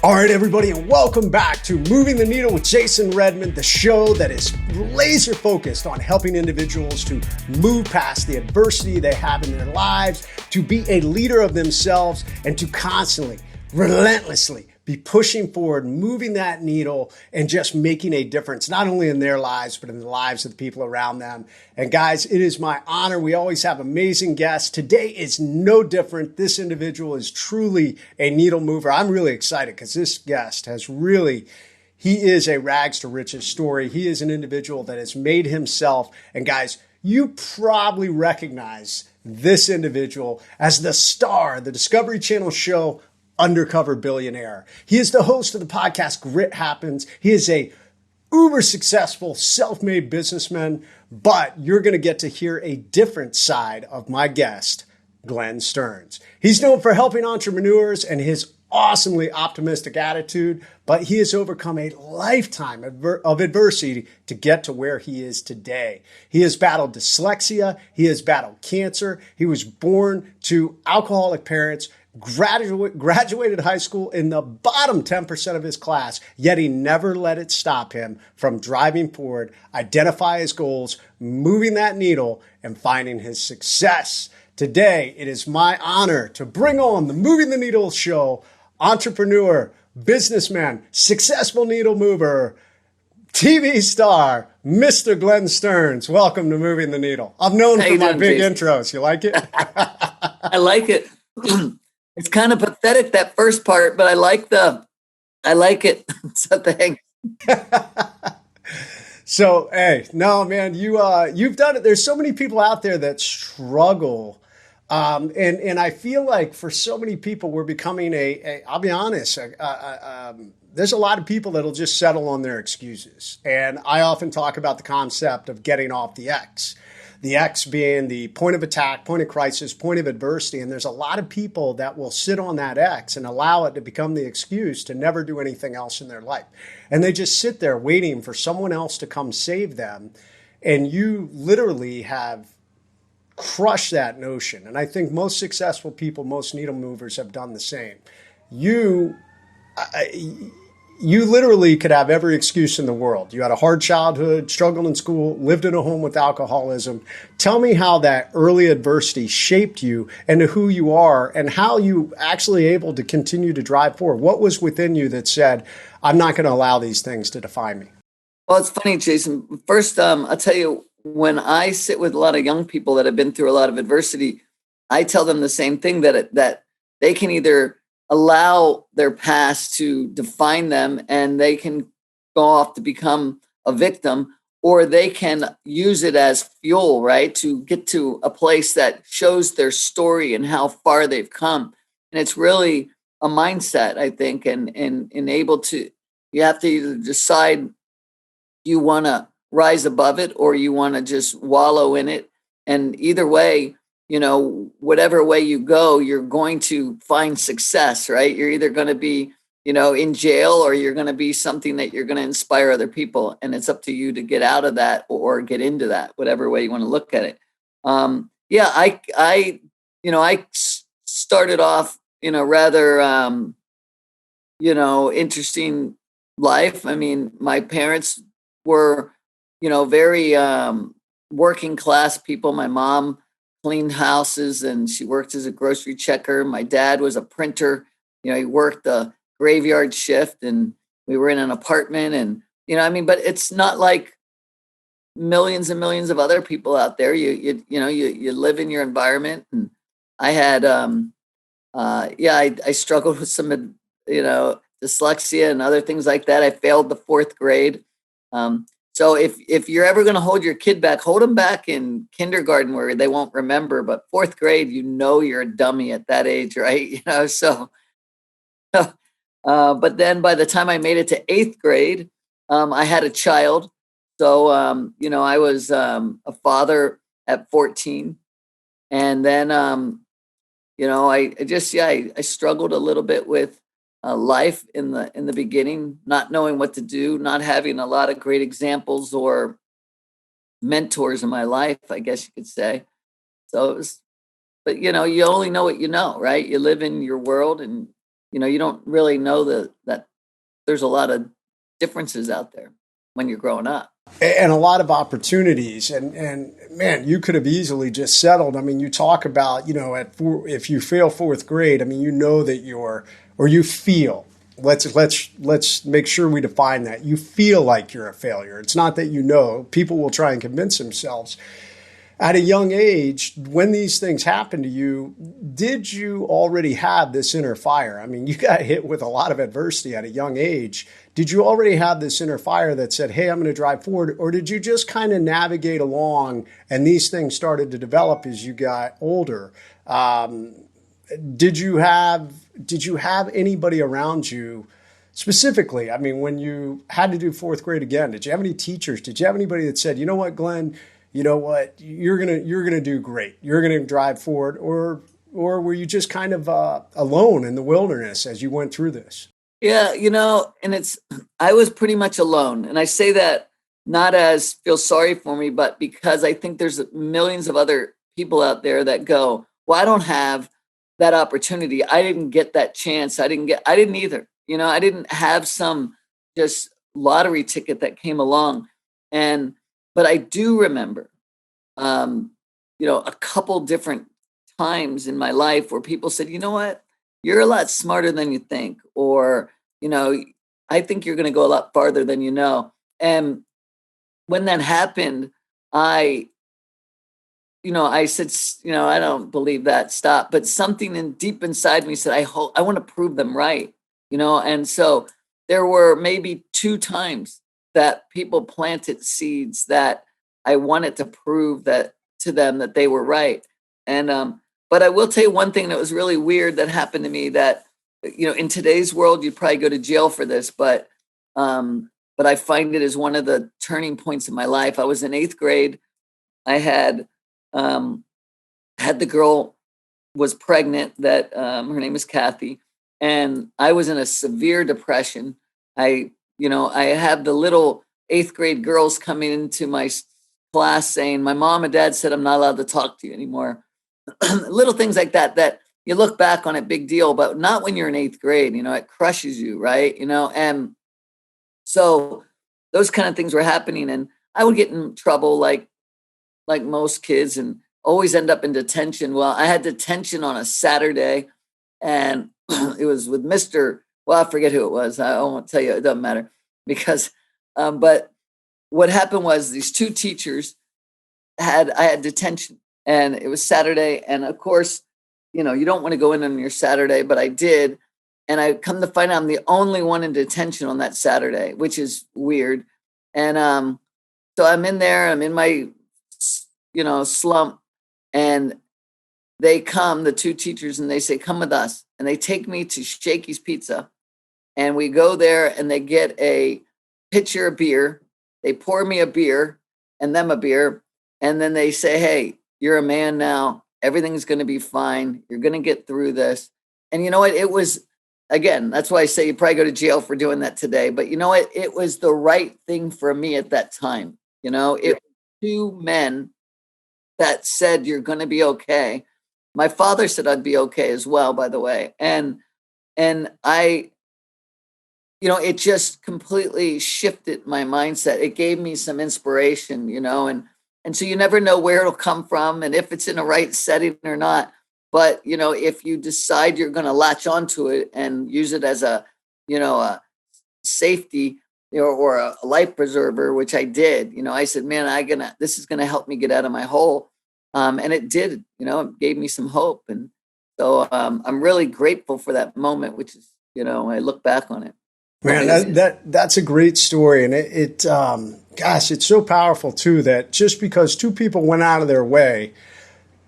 All right, everybody, and welcome back to Moving the Needle with Jason Redman, the show that is laser focused on helping individuals to move past the adversity they have in their lives, to be a leader of themselves, and to constantly, relentlessly be pushing forward, moving that needle, and just making a difference, not only in their lives, but in the lives of the people around them. And guys, it is my honor. We always have amazing guests. Today is no different. This individual is truly a needle mover. I'm really excited because this guest he is a rags to riches story. He is an individual that has made himself. And guys, you probably recognize this individual as the star of the Discovery Channel show Undercover Billionaire. He is the host of the podcast Grit Happens. He is a uber successful self-made businessman, but you're going to get to hear a different side of my guest, Glenn Stearns. He's known for helping entrepreneurs and his awesomely optimistic attitude, but he has overcome a lifetime of adversity to get to where he is today. He has battled dyslexia. He has battled cancer. He was born to alcoholic parents, graduated high school in the bottom 10% of his class, yet he never let it stop him from driving forward, identify his goals, moving that needle, and finding his success. Today, it is my honor to bring on the Moving the Needle show, entrepreneur, businessman, successful needle mover, TV star, Mr. Glenn Stearns. Welcome to Moving the Needle. I'm known for my big intros. You like it? I like it. It's kind of pathetic, that first part, but I like it. So thanks. So, hey, no, man, you've done it. There's so many people out there that struggle. And I feel like for so many people, we're becoming I'll be honest, there's a lot of people that'll just settle on their excuses. And I often talk about the concept of getting off the X. The X being the point of attack, point of crisis, point of adversity. And there's a lot of people that will sit on that X and allow it to become the excuse to never do anything else in their life. And they just sit there waiting for someone else to come save them. And you literally have crushed that notion. And I think most successful people, most needle movers have done the same. You literally could have every excuse in the world. You had a hard childhood, struggled in school, lived in a home with alcoholism. Tell me how that early adversity shaped you into who you are and how you actually able to continue to drive forward. What was within you that said, I'm not going to allow these things to define me? Well, it's funny, Jason. First, I'll tell you, when I sit with a lot of young people that have been through a lot of adversity, I tell them the same thing, that they can either allow their past to define them and they can go off to become a victim, or they can use it as fuel, right? To get to a place that shows their story and how far they've come. And it's really a mindset, I think, and able to, you have to either decide you want to rise above it or you want to just wallow in it. And either way, whatever way you go, you're going to find success, right? You're either going to be, in jail, or you're going to be something that you're going to inspire other people. And it's up to you to get out of that or get into that, whatever way you want to look at it. I started off, rather, interesting life. I mean, my parents were, very working class people. My mom cleaned houses and she worked as a grocery checker. My dad was a printer. He worked the graveyard shift, and we were in an apartment, and, but it's not like millions and millions of other people out there. You live in your environment. And I had, I struggled with some, dyslexia and other things like that. I failed the fourth grade. So if you're ever going to hold your kid back, hold them back in kindergarten where they won't remember, but fourth grade, you're a dummy at that age, right? But then by the time I made it to eighth grade, I had a child. So, I was a father at 14. And then, I struggled a little bit with life in the beginning, not knowing what to do, not having a lot of great examples or mentors in my life, I guess you could say. So it was, but you only know what you know, right? You live in your world and you don't really know that there's a lot of differences out there when you're growing up. And a lot of opportunities. And man, you could have easily just settled. I mean, you talk about, if you fail fourth grade, I mean, you know that you feel, let's make sure we define that. You feel like you're a failure. It's not that people will try and convince themselves. At a young age, when these things happen to you, did you already have this inner fire? I mean, you got hit with a lot of adversity at a young age. Did you already have this inner fire that said, hey, I'm going to drive forward? Or did you just kind of navigate along and these things started to develop as you got older? Did you have anybody around you specifically? I mean, when you had to do fourth grade again, did you have any teachers? Did you have anybody that said, you know what, Glenn, you know what, you're gonna do great. You're gonna drive forward, or were you just kind of alone in the wilderness as you went through this? Yeah, and I was pretty much alone, and I say that not as feel sorry for me, but because I think there's millions of other people out there that go, well, I don't have that opportunity. I didn't get that chance. I didn't either. I didn't have some just lottery ticket that came along, but I do remember, a couple different times in my life where people said, you know what, you're a lot smarter than you think, or, I think you're going to go a lot farther than you know. And when that happened, I said, I don't believe that, stop. But something deep inside me said, I want to prove them right, and so there were maybe 2 times that people planted seeds that I wanted to prove that to them that they were right. And but I will tell you one thing that was really weird that happened to me that, in today's world, you'd probably go to jail for this, but I find it as one of the turning points in my life. I was in 8th grade. I had the girl was pregnant that her name is Kathy, and I was in a severe depression. I have the little 8th grade girls coming into my class saying, my mom and dad said I'm not allowed to talk to you anymore. Little things like that you look back on it, big deal, but not when you're in 8th grade. It crushes you, right? And so those kind of things were happening, and I would get in trouble like most kids and always end up in detention. Well, I had detention on a Saturday, and it was with I forget who it was. I won't tell you. It doesn't matter because, but what happened was these 2 teachers I had detention, and it was Saturday. And of course, you don't want to go in on your Saturday, but I did. And I come to find out I'm the only one in detention on that Saturday, which is weird. And so I'm in there, I'm in my, slump, and they come, the 2 teachers, and they say, come with us. And they take me to Shakey's Pizza. And we go there, and they get a pitcher of beer. They pour me a beer and them a beer. And then they say, hey, you're a man now. Everything's going to be fine. You're going to get through this. And you know what? It was, again, that's why I say you probably go to jail for doing that today. But you know what? It was the right thing for me at that time. It was 2 men that said, you're going to be okay. My father said I'd be okay as well, by the way. And I, it just completely shifted my mindset. It gave me some inspiration, and so you never know where it'll come from and if it's in the right setting or not. But, if you decide you're going to latch onto it and use it as a safety or a life preserver, which I did, I said, man, this is going to help me get out of my hole. And it did, it gave me some hope. And so I'm really grateful for that moment, which is, I look back on it. Man, that's a great story. And gosh, it's so powerful too, that just because 2 people went out of their way,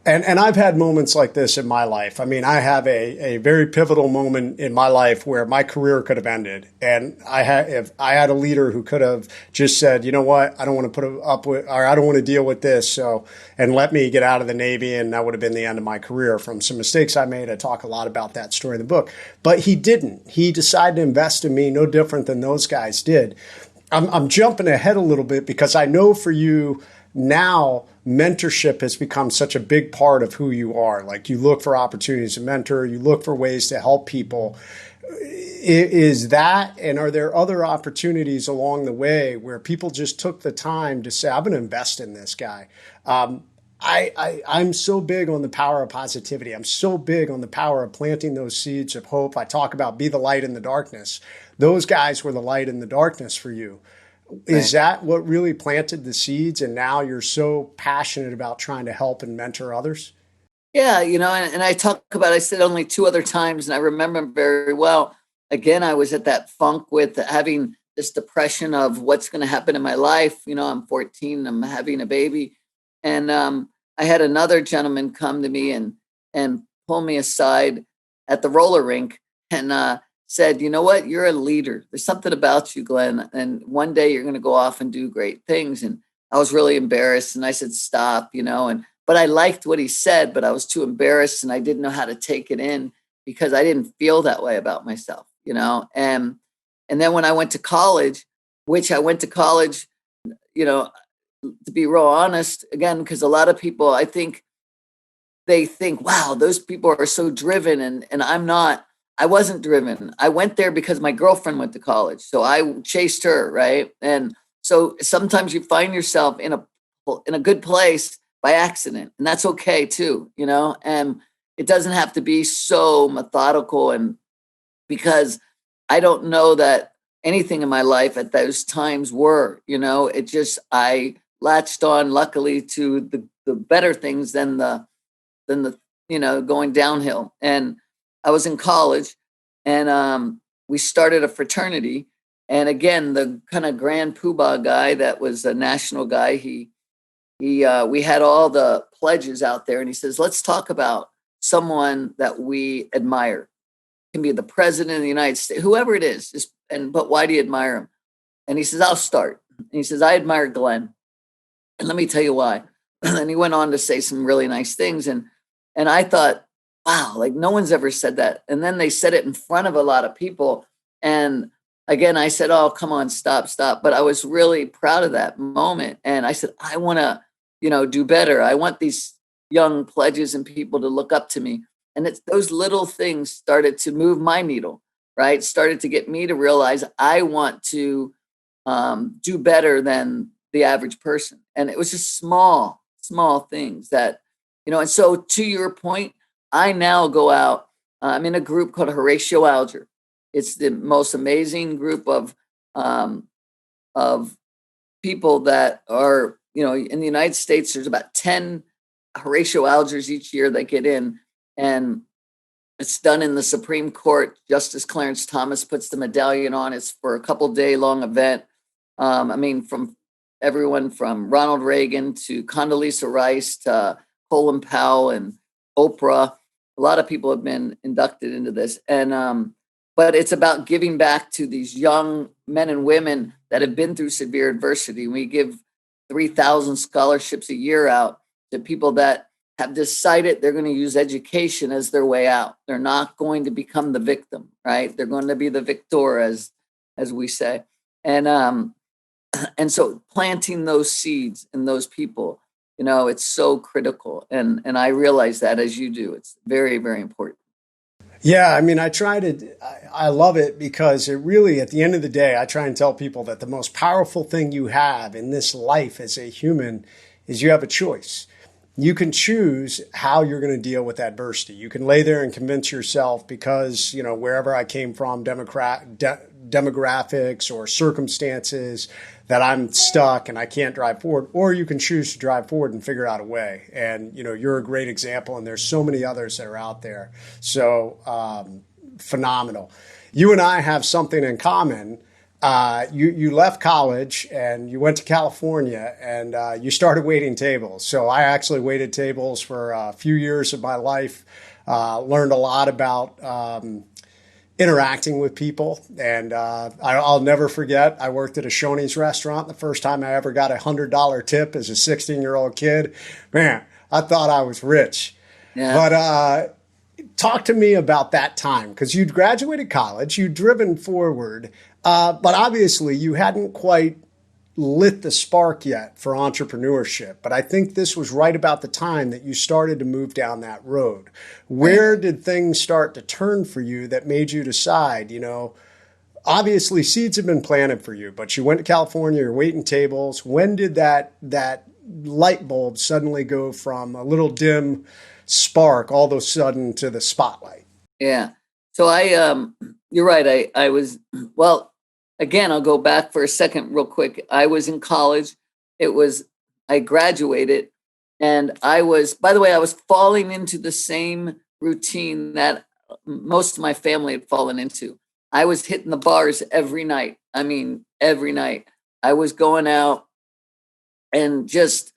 and I've had moments like this in my life. I mean, I have a very pivotal moment in my life where my career could have ended. And if I had a leader who could have just said, you know what, I don't want to put up with, or I don't want to deal with this. And let me get out of the Navy. And that would have been the end of my career from some mistakes I made. I talk a lot about that story in the book, but he didn't. He decided to invest in me no different than those guys did. I'm jumping ahead a little bit because I know for you now, mentorship has become such a big part of who you are. Like, you look for opportunities to mentor, you look for ways to help people. Is that, and are there other opportunities along the way where people just took the time to say, I'm going to invest in this guy? I'm so big on the power of positivity. I'm so big on the power of planting those seeds of hope. I talk about be the light in the darkness. Those guys were the light in the darkness for you. Is Right. that what really planted the seeds? And now you're so passionate about trying to help and mentor others? Yeah, and I talk about, I said only two other times, and I remember them very well. Again, I was at that funk with having this depression of what's going to happen in my life. I'm 14, I'm having a baby. And I had another gentleman come to me and pull me aside at the roller rink and said, you know what, you're a leader. There's something about you, Glenn. And one day you're going to go off and do great things. And I was really embarrassed. And I said, stop, but I liked what he said, but I was too embarrassed and I didn't know how to take it in because I didn't feel that way about myself, and then when I went to college, which I went to college, you know, to be real honest, again, because a lot of people, I think they think, wow, those people are so driven. And I'm not, I wasn't driven. I went there because my girlfriend went to college. So I chased her. Right. And so sometimes you find yourself in a good place by accident, and that's okay too, and it doesn't have to be so methodical. And because I don't know that anything in my life at those times were, it just, I latched on luckily to the better things than the going downhill. And I was in college and we started a fraternity. And again, the kind of grand poobah guy that was a national guy, we had all the pledges out there and he says, let's talk about someone that we admire. It can be the president of the United States, whoever it is, but why do you admire him? And he says, I'll start. And he says, I admire Glenn. And let me tell you why. And he went on to say some really nice things. And I thought, wow, like no one's ever said that. And then they said it in front of a lot of people. And again, I said, oh, come on, stop. But I was really proud of that moment. And I said, I want to, do better. I want these young pledges and people to look up to me. And it's those little things started to move my needle, right? Started to get me to realize I want to do better than the average person. And it was just small things that, and so to your point, I now go out, I'm in a group called Horatio Alger. It's the most amazing group of people that are, in the United States, there's about 10 Horatio Algers each year that get in, and it's done in the Supreme Court. Justice Clarence Thomas puts the medallion on. It's for a couple-day long event. From everyone from Ronald Reagan to Condoleezza Rice to Colin Powell and Oprah. A lot of people have been inducted into this. And but it's about giving back to these young men and women that have been through severe adversity. We give 3,000 scholarships a year out to people that have decided they're going to use education as their way out. They're not going to become the victim, right? They're going to be the victor, as we say. And so planting those seeds in those people, it's so critical. And I realize that as you do, it's very, very important. Yeah, I love it because it really, at the end of the day, I try and tell people that the most powerful thing you have in this life as a human is you have a choice. You can choose how you're going to deal with adversity. You can lay there and convince yourself because, wherever I came from, demographics or circumstances, that I'm stuck and I can't drive forward, or you can choose to drive forward and figure out a way. And, you're a great example, and there's so many others that are out there. So phenomenal. You and I have something in common. You left college and you went to California and you started waiting tables. So I actually waited tables for a few years of my life, learned a lot about interacting with people. And I'll never forget, I worked at a Shoney's restaurant. The first time I ever got $100 tip as a 16-year-old kid. Man, I thought I was rich. Yeah. But talk to me about that time, because you'd graduated college, you'd driven forward, but obviously you hadn't quite lit the spark yet for entrepreneurship, but I think this was right about the time that you started to move down that road. Right. Where did things start to turn for you that made you decide, obviously seeds have been planted for you, but you went to California, you're waiting tables. When did that light bulb suddenly go from a little dim spark all of a sudden to the spotlight? Yeah. So you're right. I was, well, again, I'll go back for a second real quick. I was in college. I graduated, and by the way, I was falling into the same routine that most of my family had fallen into. I was hitting the bars every night. I mean, every night. I was going out and just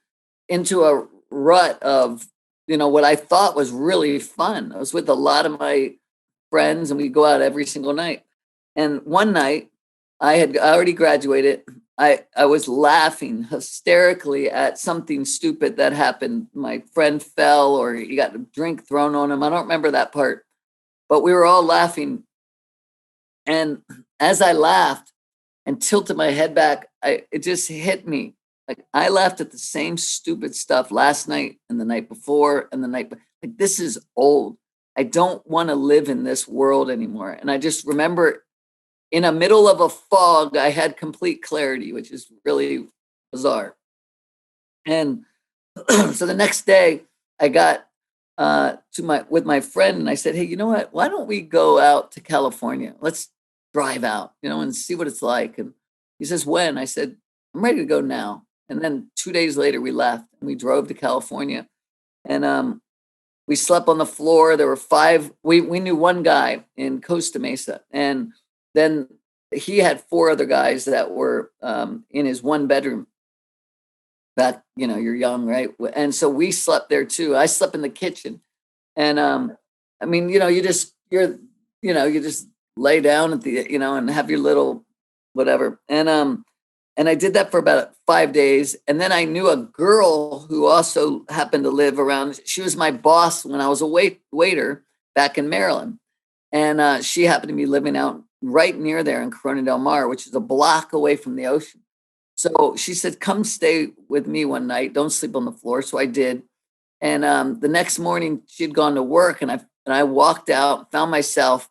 into a rut of, what I thought was really fun. I was with a lot of my friends and we'd go out every single night. And one night I had already graduated. I was laughing hysterically at something stupid that happened. My friend fell or he got a drink thrown on him. I don't remember that part, but we were all laughing. And as I laughed and tilted my head back, it just hit me. Like I laughed at the same stupid stuff last night and the night before and the night. Like this is old. I don't want to live in this world anymore. And I just remember in the middle of a fog, I had complete clarity, which is really bizarre. And so the next day I got with my friend and I said, hey, you know what? Why don't we go out to California? Let's drive out, and see what it's like. And he says, when? I said, I'm ready to go now. And then 2 days later we left and we drove to California. And we slept on the floor. There were 5. We knew one guy in Costa Mesa, and then he had 4 other guys that were in his one bedroom. That you're young, right? And so we slept there too. I slept in the kitchen, and I mean, you just lay down at the and have your little whatever. And I did that for about 5 days. And then I knew a girl who also happened to live around. She was my boss when I was a waiter back in Maryland. And she happened to be living out right near there in Corona del Mar, which is a block away from the ocean. So she said, come stay with me one night. Don't sleep on the floor. So I did. And the next morning she'd gone to work and I walked out, found myself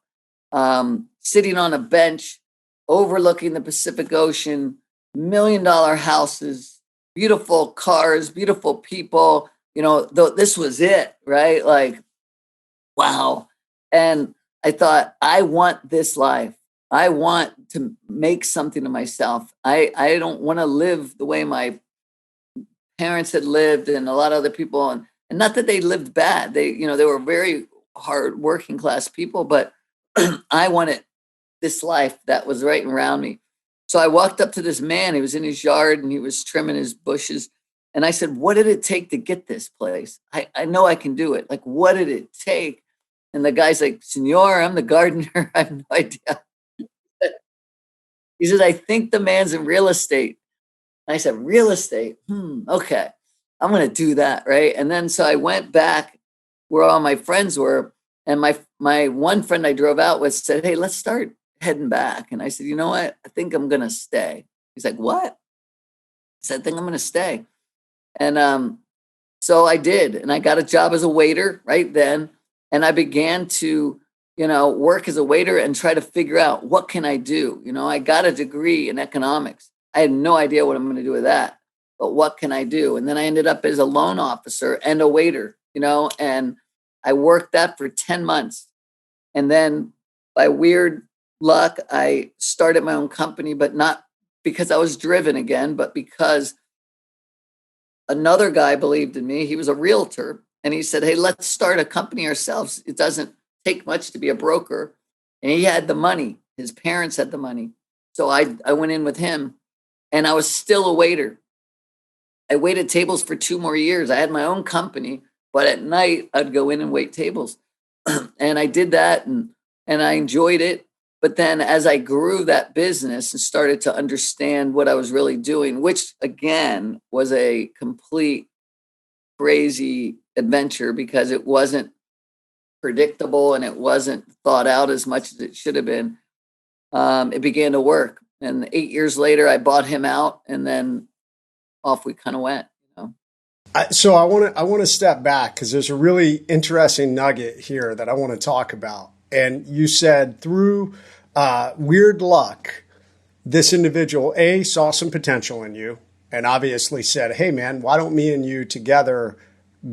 sitting on a bench overlooking the Pacific Ocean, $1 million houses, beautiful cars, beautiful people, this was it, right? Like, wow. And I thought, I want this life. I want to make something of myself. I don't want to live the way my parents had lived and a lot of other people. And not that they lived bad. They were very hard working class people, but I wanted this life that was right around me. So I walked up to this man. He was in his yard and he was trimming his bushes. And I said, what did it take to get this place? I know I can do it. Like, what did it take? And the guy's like, Senor, I'm the gardener. I have no idea. He said, I think the man's in real estate. And I said, real estate? Okay. I'm going to do that. Right. And then so I went back where all my friends were. And my one friend I drove out with said, hey, let's start heading back. And I said, you know what? I think I'm going to stay. He's like, what? I said, I think I'm going to stay. And so I did. And I got a job as a waiter right then. And I began to, work as a waiter and try to figure out what can I do? I got a degree in economics. I had no idea what I'm going to do with that, but what can I do? And then I ended up as a loan officer and a waiter, and I worked that for 10 months. And then by weird luck, I started my own company, but not because I was driven again, but because another guy believed in me. He was a realtor and he said, hey, let's start a company ourselves. It doesn't take much to be a broker. And he had the money. His parents had the money. So I went in with him and I was still a waiter. I waited tables for 2 more years. I had my own company, but at night I'd go in and wait tables. And I did that and I enjoyed it. But then as I grew that business and started to understand what I was really doing, which again was a complete crazy adventure because it wasn't predictable and it wasn't thought out as much as it should have been, it began to work. And 8 years later, I bought him out, and then off we kind of went. So I want to step back because there's a really interesting nugget here that I want to talk about. And you said through weird luck, this individual saw some potential in you, and obviously said, "Hey, man, why don't me and you together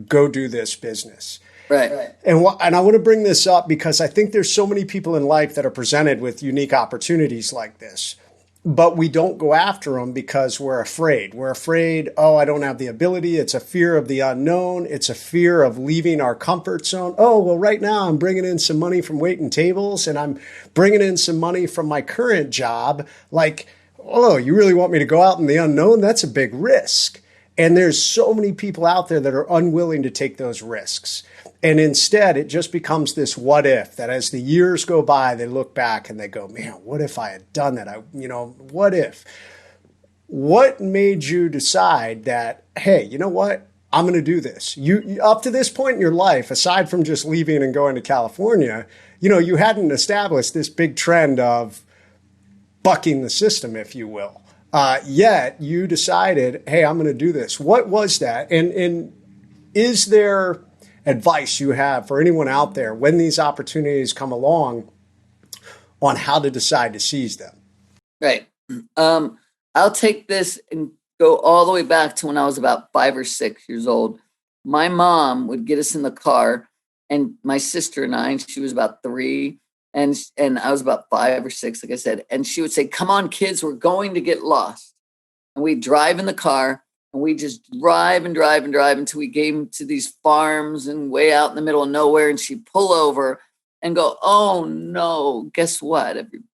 go do this business?" Right. And I want to bring this up because I think there's so many people in life that are presented with unique opportunities like this, but we don't go after them because we're afraid. We're afraid, oh, I don't have the ability. It's a fear of the unknown. It's a fear of leaving our comfort zone. Oh, well, right now I'm bringing in some money from waiting tables and I'm bringing in some money from my current job. Like, oh, you really want me to go out in the unknown? That's a big risk. And there's so many people out there that are unwilling to take those risks. And instead, it just becomes this what if that as the years go by, they look back and they go, man, what if I had done that? What if? What made you decide that, hey, you know what? I'm going to do this. You up to this point in your life, aside from just leaving and going to California, you hadn't established this big trend of bucking the system, if you will. Yet you decided, hey, I'm going to do this. What was that? And is there advice you have for anyone out there when these opportunities come along on how to decide to seize them? Right. I'll take this and go all the way back to when I was about 5 or 6 years old. My mom would get us in the car, and my sister and I, and she was about 3, and I was about 5 or 6, like I said, and she would say, "Come on, kids, we're going to get lost." And we'd drive in the car, and we just drive and drive and drive until we came to these farms and way out in the middle of nowhere. And she'd pull over and go, "Oh no, guess what?" And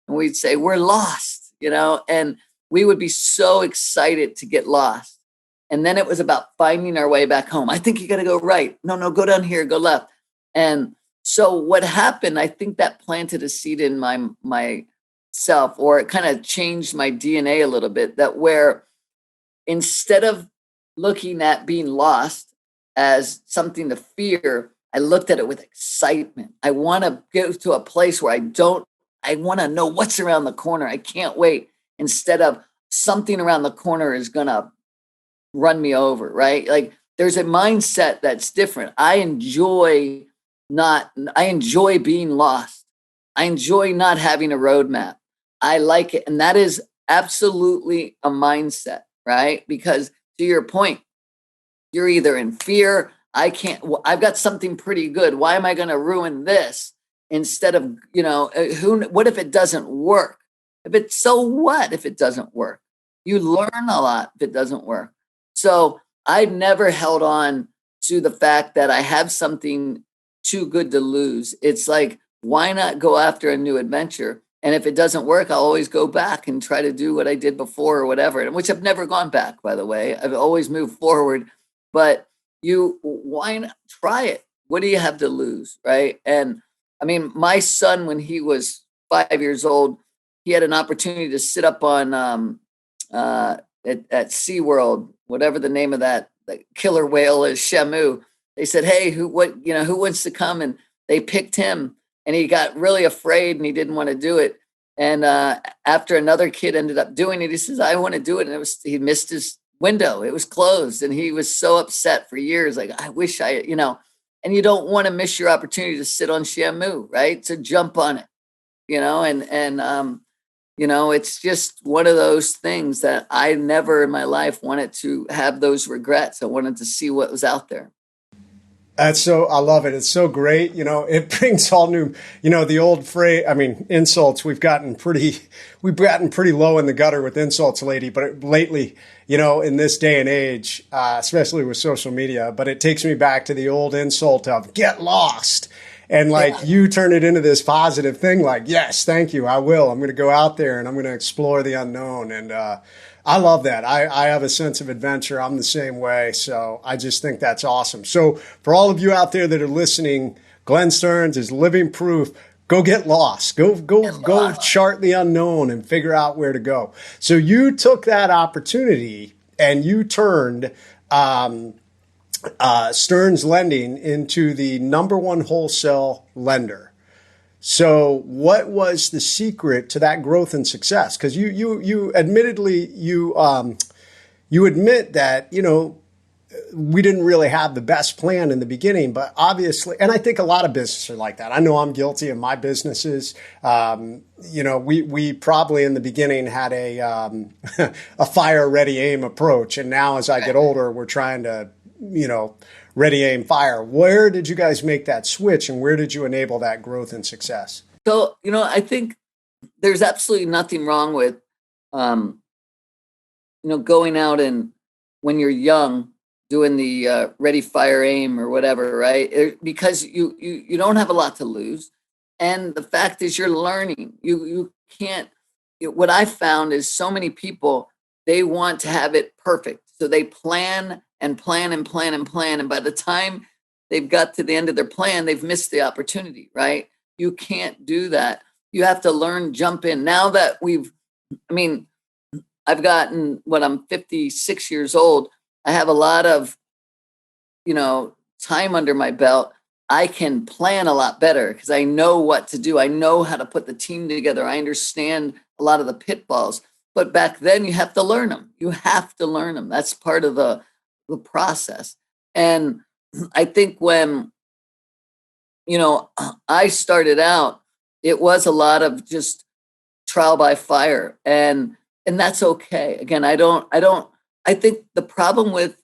we'd say, "We're lost," and we would be so excited to get lost. And then it was about finding our way back home. "I think you got to go right. No, go down here, go left." And so what happened, I think that planted a seed in myself, or it kind of changed my DNA a little bit, that where instead of looking at being lost as something to fear, I looked at it with excitement. I want to get to a place where I want to know what's around the corner. I can't wait. Instead of something around the corner is going to run me over, right? Like there's a mindset that's different. I enjoy being lost. I enjoy not having a roadmap. I like it. And that is absolutely a mindset, right? Because to your point, you're either in fear. I've got something pretty good. Why am I going to ruin this? Instead of, what if it doesn't work? So what if it doesn't work? You learn a lot if it doesn't work. So I never held on to the fact that I have something too good to lose. It's like, why not go after a new adventure? And if it doesn't work, I'll always go back and try to do what I did before or whatever, and which I've never gone back, by the way. I've always moved forward. But why not try it? What do you have to lose, right? And I mean, my son, when he was 5 years old, he had an opportunity to sit up on at SeaWorld, whatever the name of that killer whale is, Shamu. They said, "Hey, who wants to come?" And they picked him, and he got really afraid and he didn't want to do it. And after another kid ended up doing it, he says, "I want to do it." And he missed his window. It was closed. And he was so upset for years. Like, I wish and you don't want to miss your opportunity to sit on Shamu, right? So jump on it, it's just one of those things that I never in my life wanted to have those regrets. I wanted to see what was out there. I love it. It's so great. It brings all new, the old phrase, insults. We've gotten pretty low in the gutter with insults lately, in this day and age, especially with social media, but it takes me back to the old insult of get lost. And you turn it into this positive thing, like, yes, thank you. I will. I'm going to go out there and I'm going to explore the unknown. And, I love that. I have a sense of adventure. I'm the same way. So I just think that's awesome. So for all of you out there that are listening, Glenn Stearns is living proof. Go get lost. Go chart the unknown and figure out where to go. So you took that opportunity and you turned Stearns Lending into the #1 wholesale lender. So what was the secret to that growth and success? Because you admittedly, you admit that, we didn't really have the best plan in the beginning, but obviously, and I think a lot of businesses are like that. I know I'm guilty of my businesses. We probably in the beginning had a fire, ready, aim approach. And now as I get older, we're trying to, ready, aim, fire. Where did you guys make that switch, and where did you enable that growth and success? So, I think there's absolutely nothing wrong with, going out and when you're young, doing the ready, fire, aim or whatever, right? Because you don't have a lot to lose. And the fact is you're learning. You can't, what I found is so many people, they want to have it perfect. So they plan and plan and plan and plan. And by the time they've got to the end of their plan, they've missed the opportunity, right? You can't do that. You have to learn, jump in. Now that I've gotten I'm 56 years old. I have a lot of, time under my belt. I can plan a lot better because I know what to do. I know how to put the team together. I understand a lot of the pitfalls. But back then you have to learn them. You have to learn them. That's part of the process. And I think when, I started out, it was a lot of just trial by fire. And that's okay. Again, I think the problem with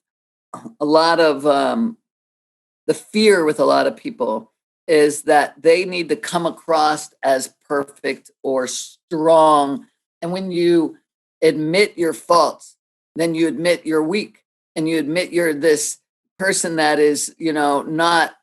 a lot of the fear with a lot of people is that they need to come across as perfect or strong. And when you admit your faults, then you admit you're weak and you admit you're this person that is, not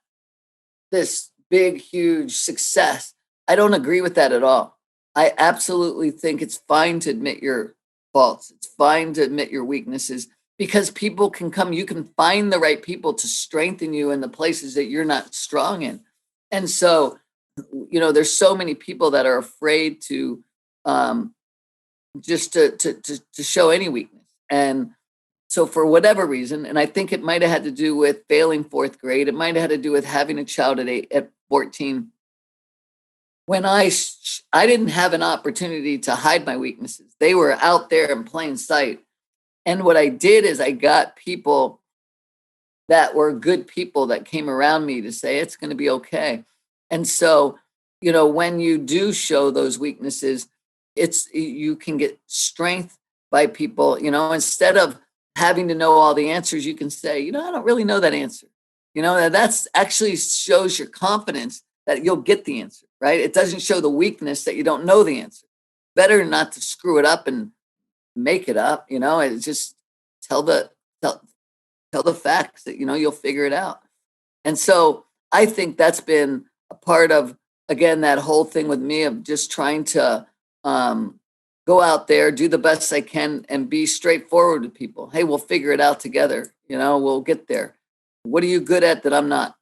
this big, huge success. I don't agree with that at all. I absolutely think it's fine to admit your faults. It's fine to admit your weaknesses because people can come, you can find the right people to strengthen you in the places that you're not strong in. And so, there's so many people that are afraid to just to show any weakness. And so for whatever reason, and I think it might have had to do with failing fourth grade, it might have had to do with having a child at 14. When I didn't have an opportunity to hide my weaknesses. They were out there in plain sight. And what I did is I got people that were good people that came around me to say, it's going to be okay. And so, when you do show those weaknesses, you can get strength by people, instead of having to know all the answers, you can say, I don't really know that answer. That's actually shows your confidence that you'll get the answer, right? It doesn't show the weakness that you don't know the answer. Better not to screw it up and make it up, it's just tell the facts that, you'll figure it out. And so I think that's been a part of, again, that whole thing with me of just trying to go out there, do the best I can and be straightforward with people. Hey, we'll figure it out together. We'll get there. What are you good at that I'm not,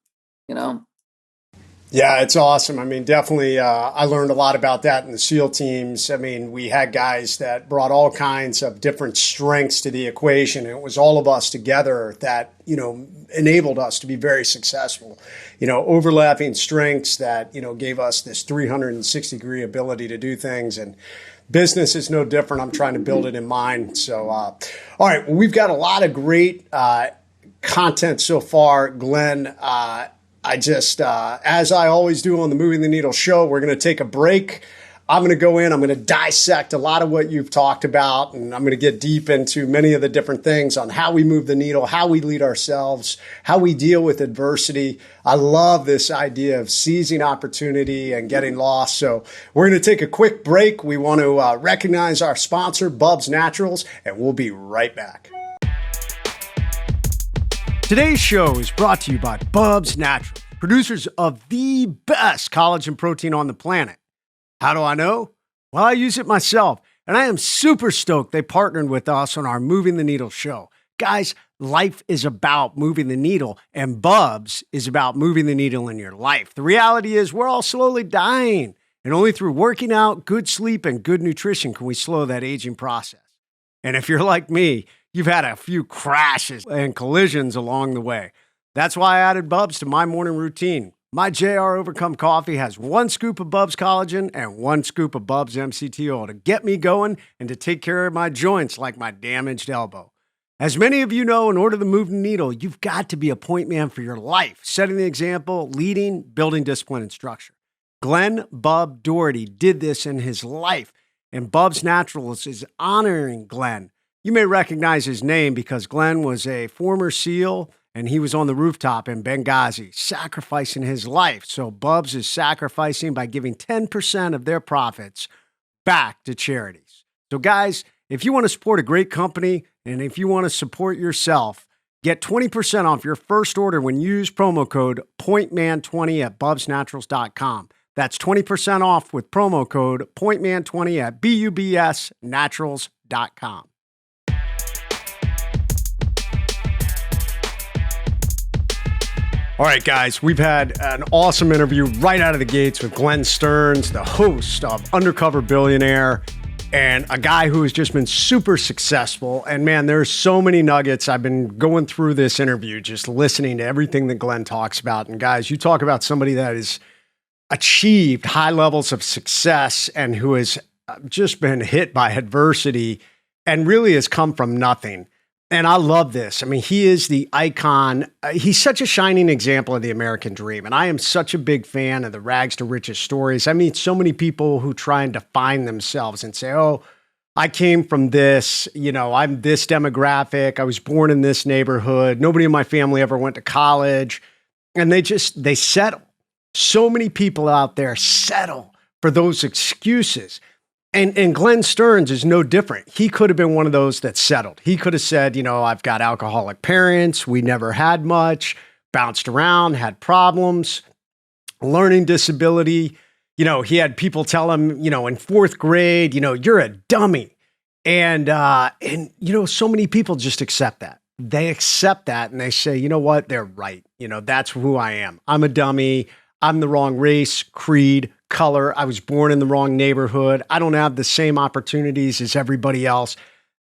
Yeah, it's awesome. Definitely, I learned a lot about that in the SEAL teams. We had guys that brought all kinds of different strengths to the equation. And it was all of us together that, enabled us to be very successful. Overlapping strengths that, gave us this 360-degree ability to do things. And business is no different. I'm trying to build it in mine. So, all right, well, we've got a lot of great content so far, Glenn. I just, as I always do on the Moving the Needle show, we're going to take a break. I'm going to go in, I'm going to dissect a lot of what you've talked about, and I'm going to get deep into many of the different things on how we move the needle, how we lead ourselves, how we deal with adversity. I love this idea of seizing opportunity and getting lost. So we're going to take a quick break. We want to recognize our sponsor, Bubs Naturals, and we'll be right back. Today's show is brought to you by Bubs Naturals, producers of the best collagen protein on the planet. How do I know? Well, I use it myself, and I am super stoked they partnered with us on our Moving the Needle show. Guys, life is about moving the needle, and Bubs is about moving the needle in your life. The reality is we're all slowly dying, and only through working out, good sleep, and good nutrition can we slow that aging process. And if you're like me, you've had a few crashes and collisions along the way. That's why I added Bubs to my morning routine. My JR Overcome coffee has 1 scoop of Bubs collagen and 1 scoop of Bubs MCT oil to get me going and to take care of my joints like my damaged elbow. As many of you know, in order to move the needle, you've got to be a point man for your life, setting the example, leading, building discipline and structure. Glenn Bub Doherty did this in his life, and Bubs Naturals is honoring Glenn. You may recognize his name because Glenn was a former SEAL, and he was on the rooftop in Benghazi, sacrificing his life. So Bubs is sacrificing by giving 10% of their profits back to charities. So guys, if you want to support a great company, and if you want to support yourself, get 20% off your first order when you use promo code POINTMAN20 at bubsnaturals.com. That's 20% off with promo code POINTMAN20 at bubsnaturals.com. All right, guys, we've had an awesome interview right out of the gates with Glenn Stearns, the host of Undercover Billionaire, and a guy who has just been super successful. And man, there's so many nuggets. I've been going through this interview, just listening to everything that Glenn talks about. And guys, you talk about somebody that has achieved high levels of success and who has just been hit by adversity and really has come from nothing. And I love this. I mean, he is the icon. He's such a shining example of the American dream. And I am such a big fan of the rags to riches stories. I meet so many people who try and define themselves and say, oh, I came from this, I'm this demographic. I was born in this neighborhood. Nobody in my family ever went to college. And they settle. So many people out there settle for those excuses. And Glenn Stearns is no different. He could have been one of those that settled. He could have said, I've got alcoholic parents. We never had much, bounced around, had problems, learning disability. He had people tell him, in 4th grade, you're a dummy. And so many people just accept that. They accept that and they say, you know what? They're right. That's who I am. I'm a dummy. I'm the wrong race, creed, color. I was born in the wrong neighborhood. I don't have the same opportunities as everybody else.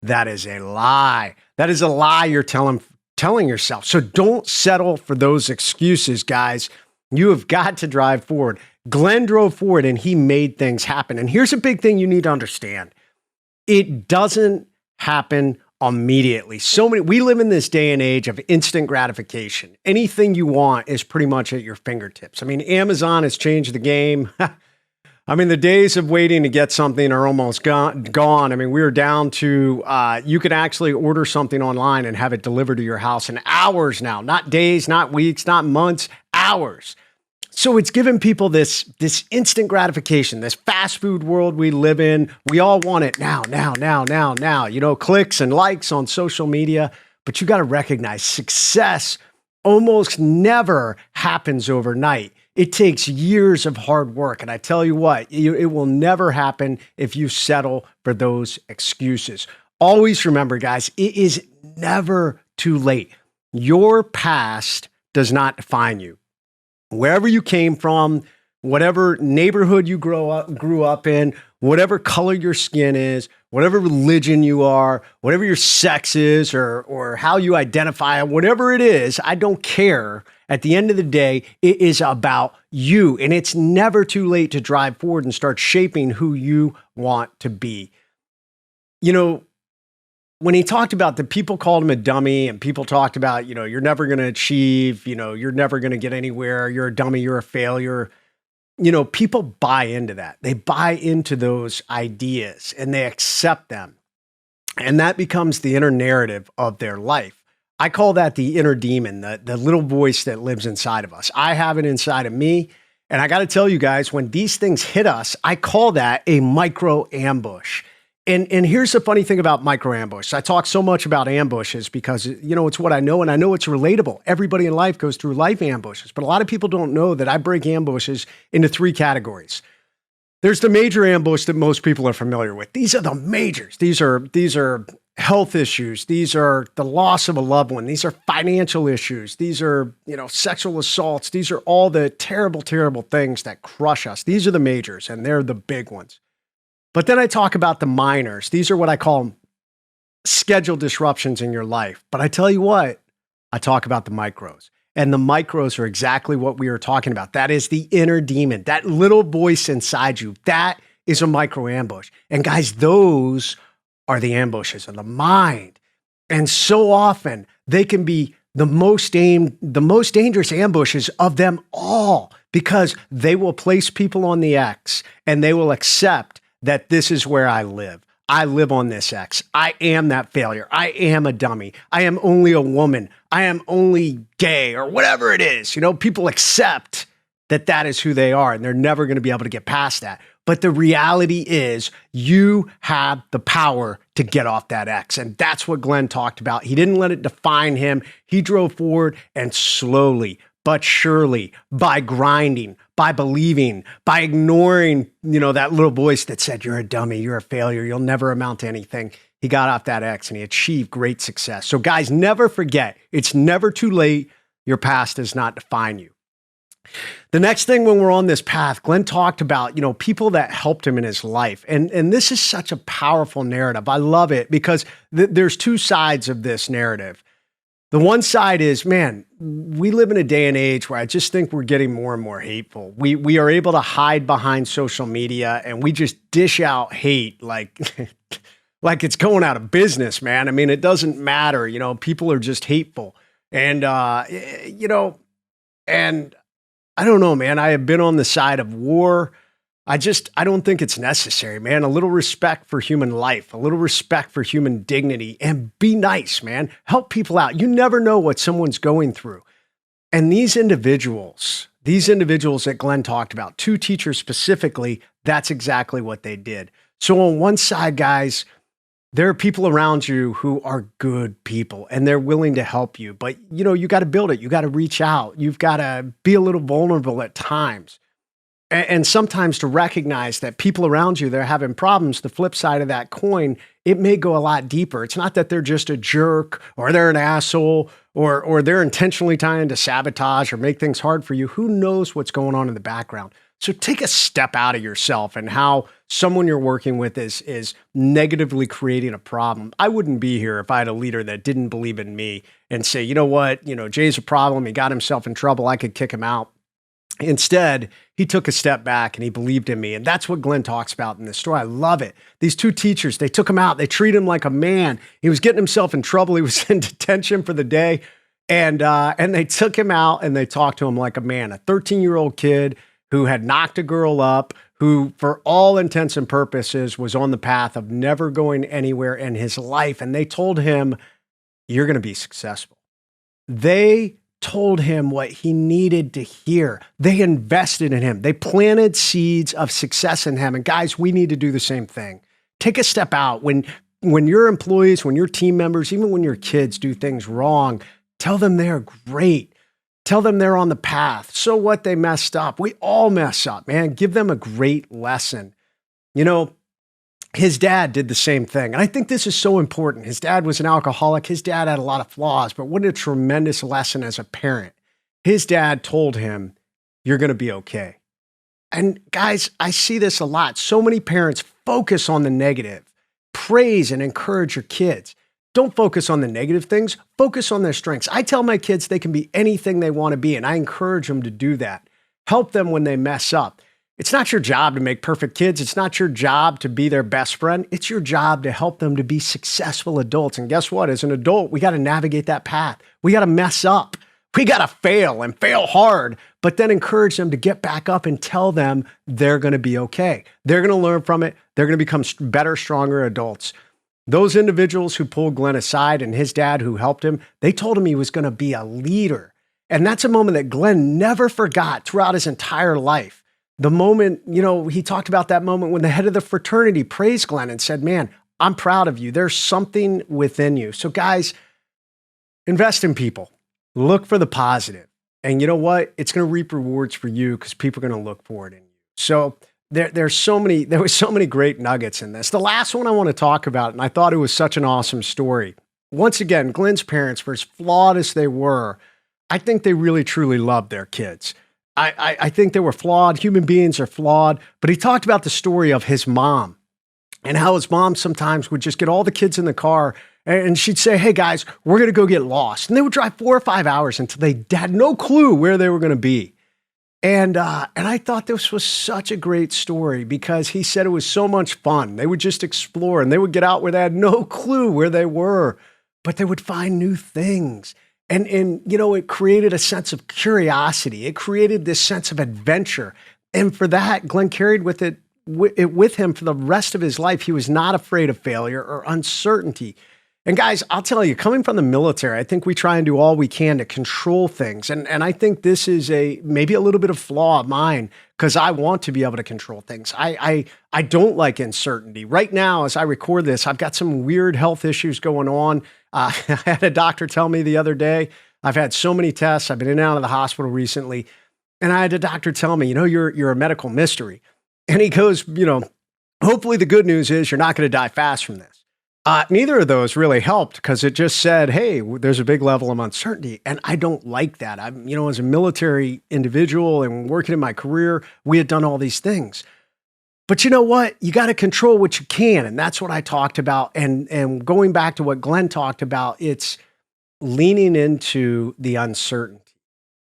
That is a lie. That is a lie you're telling yourself. So don't settle for those excuses, guys. You have got to drive forward. Glenn drove forward and he made things happen. And here's a big thing you need to understand. It doesn't happen immediately. We live in this day and age of instant gratification. Anything you want is pretty much at your fingertips. I mean, Amazon has changed the game. I mean, the days of waiting to get something are almost gone. I mean, we're down to, you could actually order something online and have it delivered to your house in hours now, not days, not weeks, not months, hours. So it's given people this instant gratification, this fast food world we live in. We all want it now. Clicks and likes on social media. But you got to recognize success almost never happens overnight. It takes years of hard work. And I tell you what, it will never happen if you settle for those excuses. Always remember, guys, it is never too late. Your past does not define you. Wherever you came from, whatever neighborhood you grew up in, whatever color your skin is, whatever religion you are, whatever your sex is, or how you identify, whatever it is, I don't care. At the end of the day, it is about you. And it's never too late to drive forward and start shaping who you want to be. When he talked about the people called him a dummy and people talked about, you're never going to achieve, you're never going to get anywhere. You're a dummy. You're a failure. People buy into that. They buy into those ideas and they accept them. And that becomes the inner narrative of their life. I call that the inner demon, the little voice that lives inside of us. I have it inside of me. And I got to tell you guys, when these things hit us, I call that a micro ambush. And here's the funny thing about micro ambush. I talk so much about ambushes because, it's what I know and I know it's relatable. Everybody in life goes through life ambushes, but a lot of people don't know that I break ambushes into 3 categories. There's the major ambush that most people are familiar with. These are the majors. These are health issues. These are the loss of a loved one. These are financial issues. These are, sexual assaults. These are all the terrible, terrible things that crush us. These are the majors and they're the big ones. But then I talk about the minors. These are what I call schedule disruptions in your life. But I tell you what, I talk about the micros. And the micros are exactly what we were talking about. That is the inner demon, that little voice inside you. That is a micro ambush. And guys, those are the ambushes of the mind. And so often they can be the most dangerous ambushes of them all, because they will place people on the X and they will accept that this is where I live. I live on this X. I am that failure. I am a dummy. I am only a woman. I am only gay, or whatever it is. You know, people accept that that is who they are, and they're never going to be able to get past that. But the reality is you have the power to get off that X. And that's what Glenn talked about. He didn't let it define him. He drove forward, and slowly but surely, by grinding, by believing, by ignoring, that little voice that said, you're a dummy, you're a failure, you'll never amount to anything. He got off that X and he achieved great success. So guys, never forget, it's never too late. Your past does not define you. The next thing, when we're on this path, Glenn talked about, people that helped him in his life. And this is such a powerful narrative. I love it because there's two sides of this narrative. The one side is, man, we live in a day and age where I just think we're getting more and more hateful. We are able to hide behind social media and we just dish out hate like it's going out of business, man. I mean, it doesn't matter. People are just hateful. And, and I don't know, man, I have been on the side of war. I don't think it's necessary, man. A little respect for human life, a little respect for human dignity, and be nice, man. Help people out. You never know what someone's going through. And these individuals that Glenn talked about, two teachers specifically, that's exactly what they did. So on one side, guys, there are people around you who are good people and they're willing to help you, but you got to build it. You got to reach out. You've got to be a little vulnerable at times. And sometimes to recognize that people around you, they're having problems. The flip side of that coin, it may go a lot deeper. It's not that they're just a jerk or they're an asshole or they're intentionally trying to sabotage or make things hard for you. Who knows what's going on in the background? So take a step out of yourself and how someone you're working with is negatively creating a problem. I wouldn't be here if I had a leader that didn't believe in me and say, you know what, Jay's a problem. He got himself in trouble. I could kick him out. Instead, he took a step back and he believed in me. And that's what Glenn talks about in this story. I love it. These two teachers, they took him out. They treated him like a man. He was getting himself in trouble. He was in detention for the day. And they took him out and they talked to him like a man, a 13-year-old kid who had knocked a girl up, who for all intents and purposes was on the path of never going anywhere in his life. And they told him, you're going to be successful. They told him what he needed to hear. They invested in him. They planted seeds of success in him. And guys, we need to do the same thing. Take a step out. When your employees, when your team members, even when your kids do things wrong, tell them they're great. Tell them they're on the path. So what, they messed up. We all mess up, man. Give them a great lesson. His dad did the same thing. And I think this is so important. His dad was an alcoholic. His dad had a lot of flaws, but what a tremendous lesson as a parent. His dad told him, you're going to be okay. And guys, I see this a lot. So many parents focus on the negative. Praise and encourage your kids. Don't focus on the negative things. Focus on their strengths. I tell my kids they can be anything they want to be, and I encourage them to do that. Help them when they mess up. It's not your job to make perfect kids. It's not your job to be their best friend. It's your job to help them to be successful adults. And guess what? As an adult, we got to navigate that path. We got to mess up. We got to fail and fail hard, but then encourage them to get back up and tell them they're going to be okay. They're going to learn from it. They're going to become better, stronger adults. Those individuals who pulled Glenn aside and his dad who helped him, they told him he was going to be a leader. And that's a moment that Glenn never forgot throughout his entire life. The moment, he talked about that moment when the head of the fraternity praised Glenn and said, man, I'm proud of you. There's something within you. So guys, invest in people. Look for the positive. And you know what? It's going to reap rewards for you because people are going to look for it in you. So there were so many great nuggets in this. The last one I want to talk about, and I thought it was such an awesome story. Once again, Glenn's parents, for as flawed as they were, I think they really, truly loved their kids. I think they were flawed. Human beings are flawed. But he talked about the story of his mom and how his mom sometimes would just get all the kids in the car And she'd say, hey guys, we're going to go get lost. And they would drive 4 or 5 hours until they had no clue where they were going to be. And I thought this was such a great story because he said it was so much fun. They would just explore and they would get out where they had no clue where they were, but they would find new things. And it created a sense of curiosity. It created this sense of adventure. And for that, Glenn carried with him for the rest of his life. He was not afraid of failure or uncertainty. And guys, I'll tell you, coming from the military, I think we try and do all we can to control things. And I think this is maybe a little bit of flaw of mine because I want to be able to control things. I don't like uncertainty. Right now, as I record this, I've got some weird health issues going on. I had a doctor tell me the other day, I've had so many tests. I've been in and out of the hospital recently. And I had a doctor tell me, you're a medical mystery. And he goes, hopefully the good news is you're not going to die fast from this. Neither of those really helped because it just said, hey, there's a big level of uncertainty. And I don't like that. I'm, as a military individual and working in my career, we had done all these things. But you know what? You got to control what you can. And that's what I talked about. And going back to what Glenn talked about, it's leaning into the uncertainty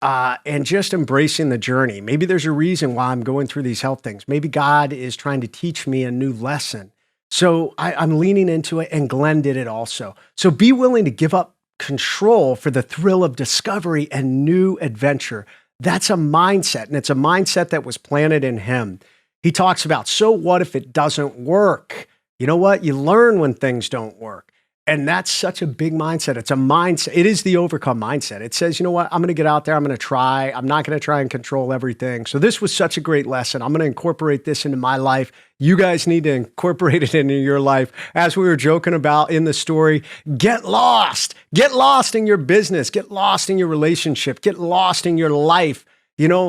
and just embracing the journey. Maybe there's a reason why I'm going through these health things. Maybe God is trying to teach me a new lesson. So I'm leaning into it, and Glenn did it also. So be willing to give up control for the thrill of discovery and new adventure. That's a mindset, and it's a mindset that was planted in him. He talks about, so what if it doesn't work? You know what? You learn when things don't work. And that's such a big mindset. It's a mindset. It is the overcome mindset. It says, you know what? I'm going to get out there. I'm going to try. I'm not going to try and control everything. So this was such a great lesson. I'm going to incorporate this into my life. You guys need to incorporate it into your life. As we were joking about in the story, get lost. Get lost in your business. Get lost in your relationship. Get lost in your life.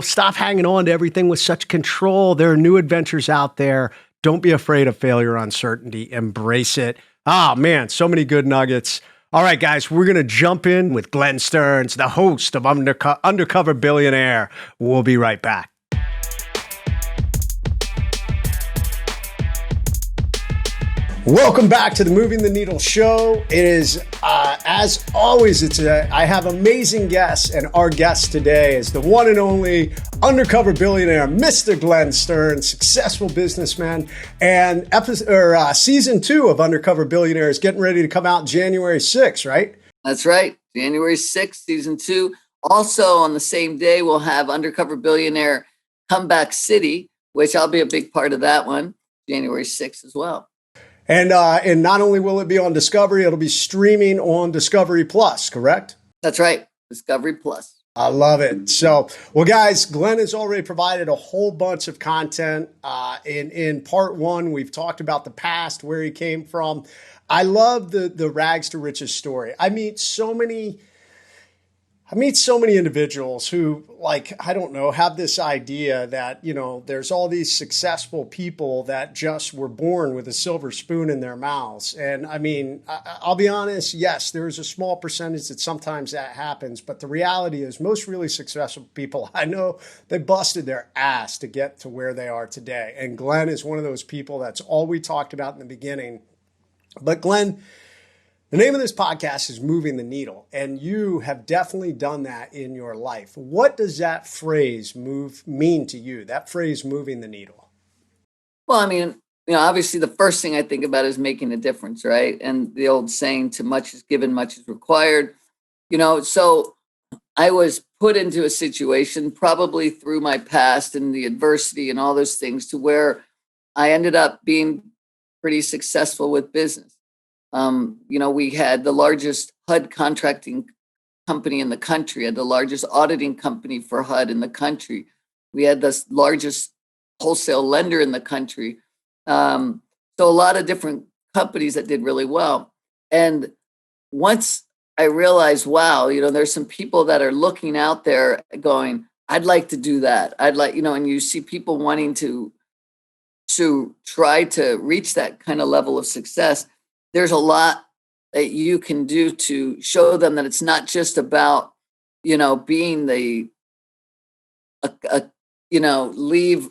Stop hanging on to everything with such control. There are new adventures out there. Don't be afraid of failure or uncertainty. Embrace it. Oh, man, so many good nuggets. All right, guys, we're going to jump in with Glenn Stearns, the host of Undercover Billionaire. We'll be right back. Welcome back to the Moving the Needle show. It is, as always, I have amazing guests, and our guest today is the one and only Undercover Billionaire, Mr. Glenn Stearns, successful businessman, and season 2 of Undercover Billionaire is getting ready to come out January 6th, right? That's right, January 6th, season 2. Also, on the same day, we'll have Undercover Billionaire Comeback City, which I'll be a big part of that one, January 6th as well. And not only will it be on Discovery, it'll be streaming on Discovery Plus, correct? That's right, Discovery Plus. I love it. So, well, guys, Glenn has already provided a whole bunch of content. In part 1, we've talked about the past, where he came from. I love the rags to riches story. I meet so many individuals who, have this idea that, there's all these successful people that just were born with a silver spoon in their mouths. And I'll be honest, yes, there's a small percentage that sometimes that happens. But the reality is most really successful people I know, they busted their ass to get to where they are today. And Glenn is one of those people. That's all we talked about in the beginning. But Glenn, the name of this podcast is Moving the Needle, and you have definitely done that in your life. What does that phrase mean to you, that phrase, moving the needle? Well, obviously the first thing I think about is making a difference, right? And the old saying, too much is given, much is required. So I was put into a situation probably through my past and the adversity and all those things to where I ended up being pretty successful with business. We had the largest HUD contracting company in the country, had the largest auditing company for HUD in the country. We had the largest wholesale lender in the country. So a lot of different companies that did really well. And once I realized, wow, there's some people that are looking out there going, I'd like to do that. I'd like, and you see people wanting to try to reach that kind of level of success. There's a lot that you can do to show them that it's not just about, being leave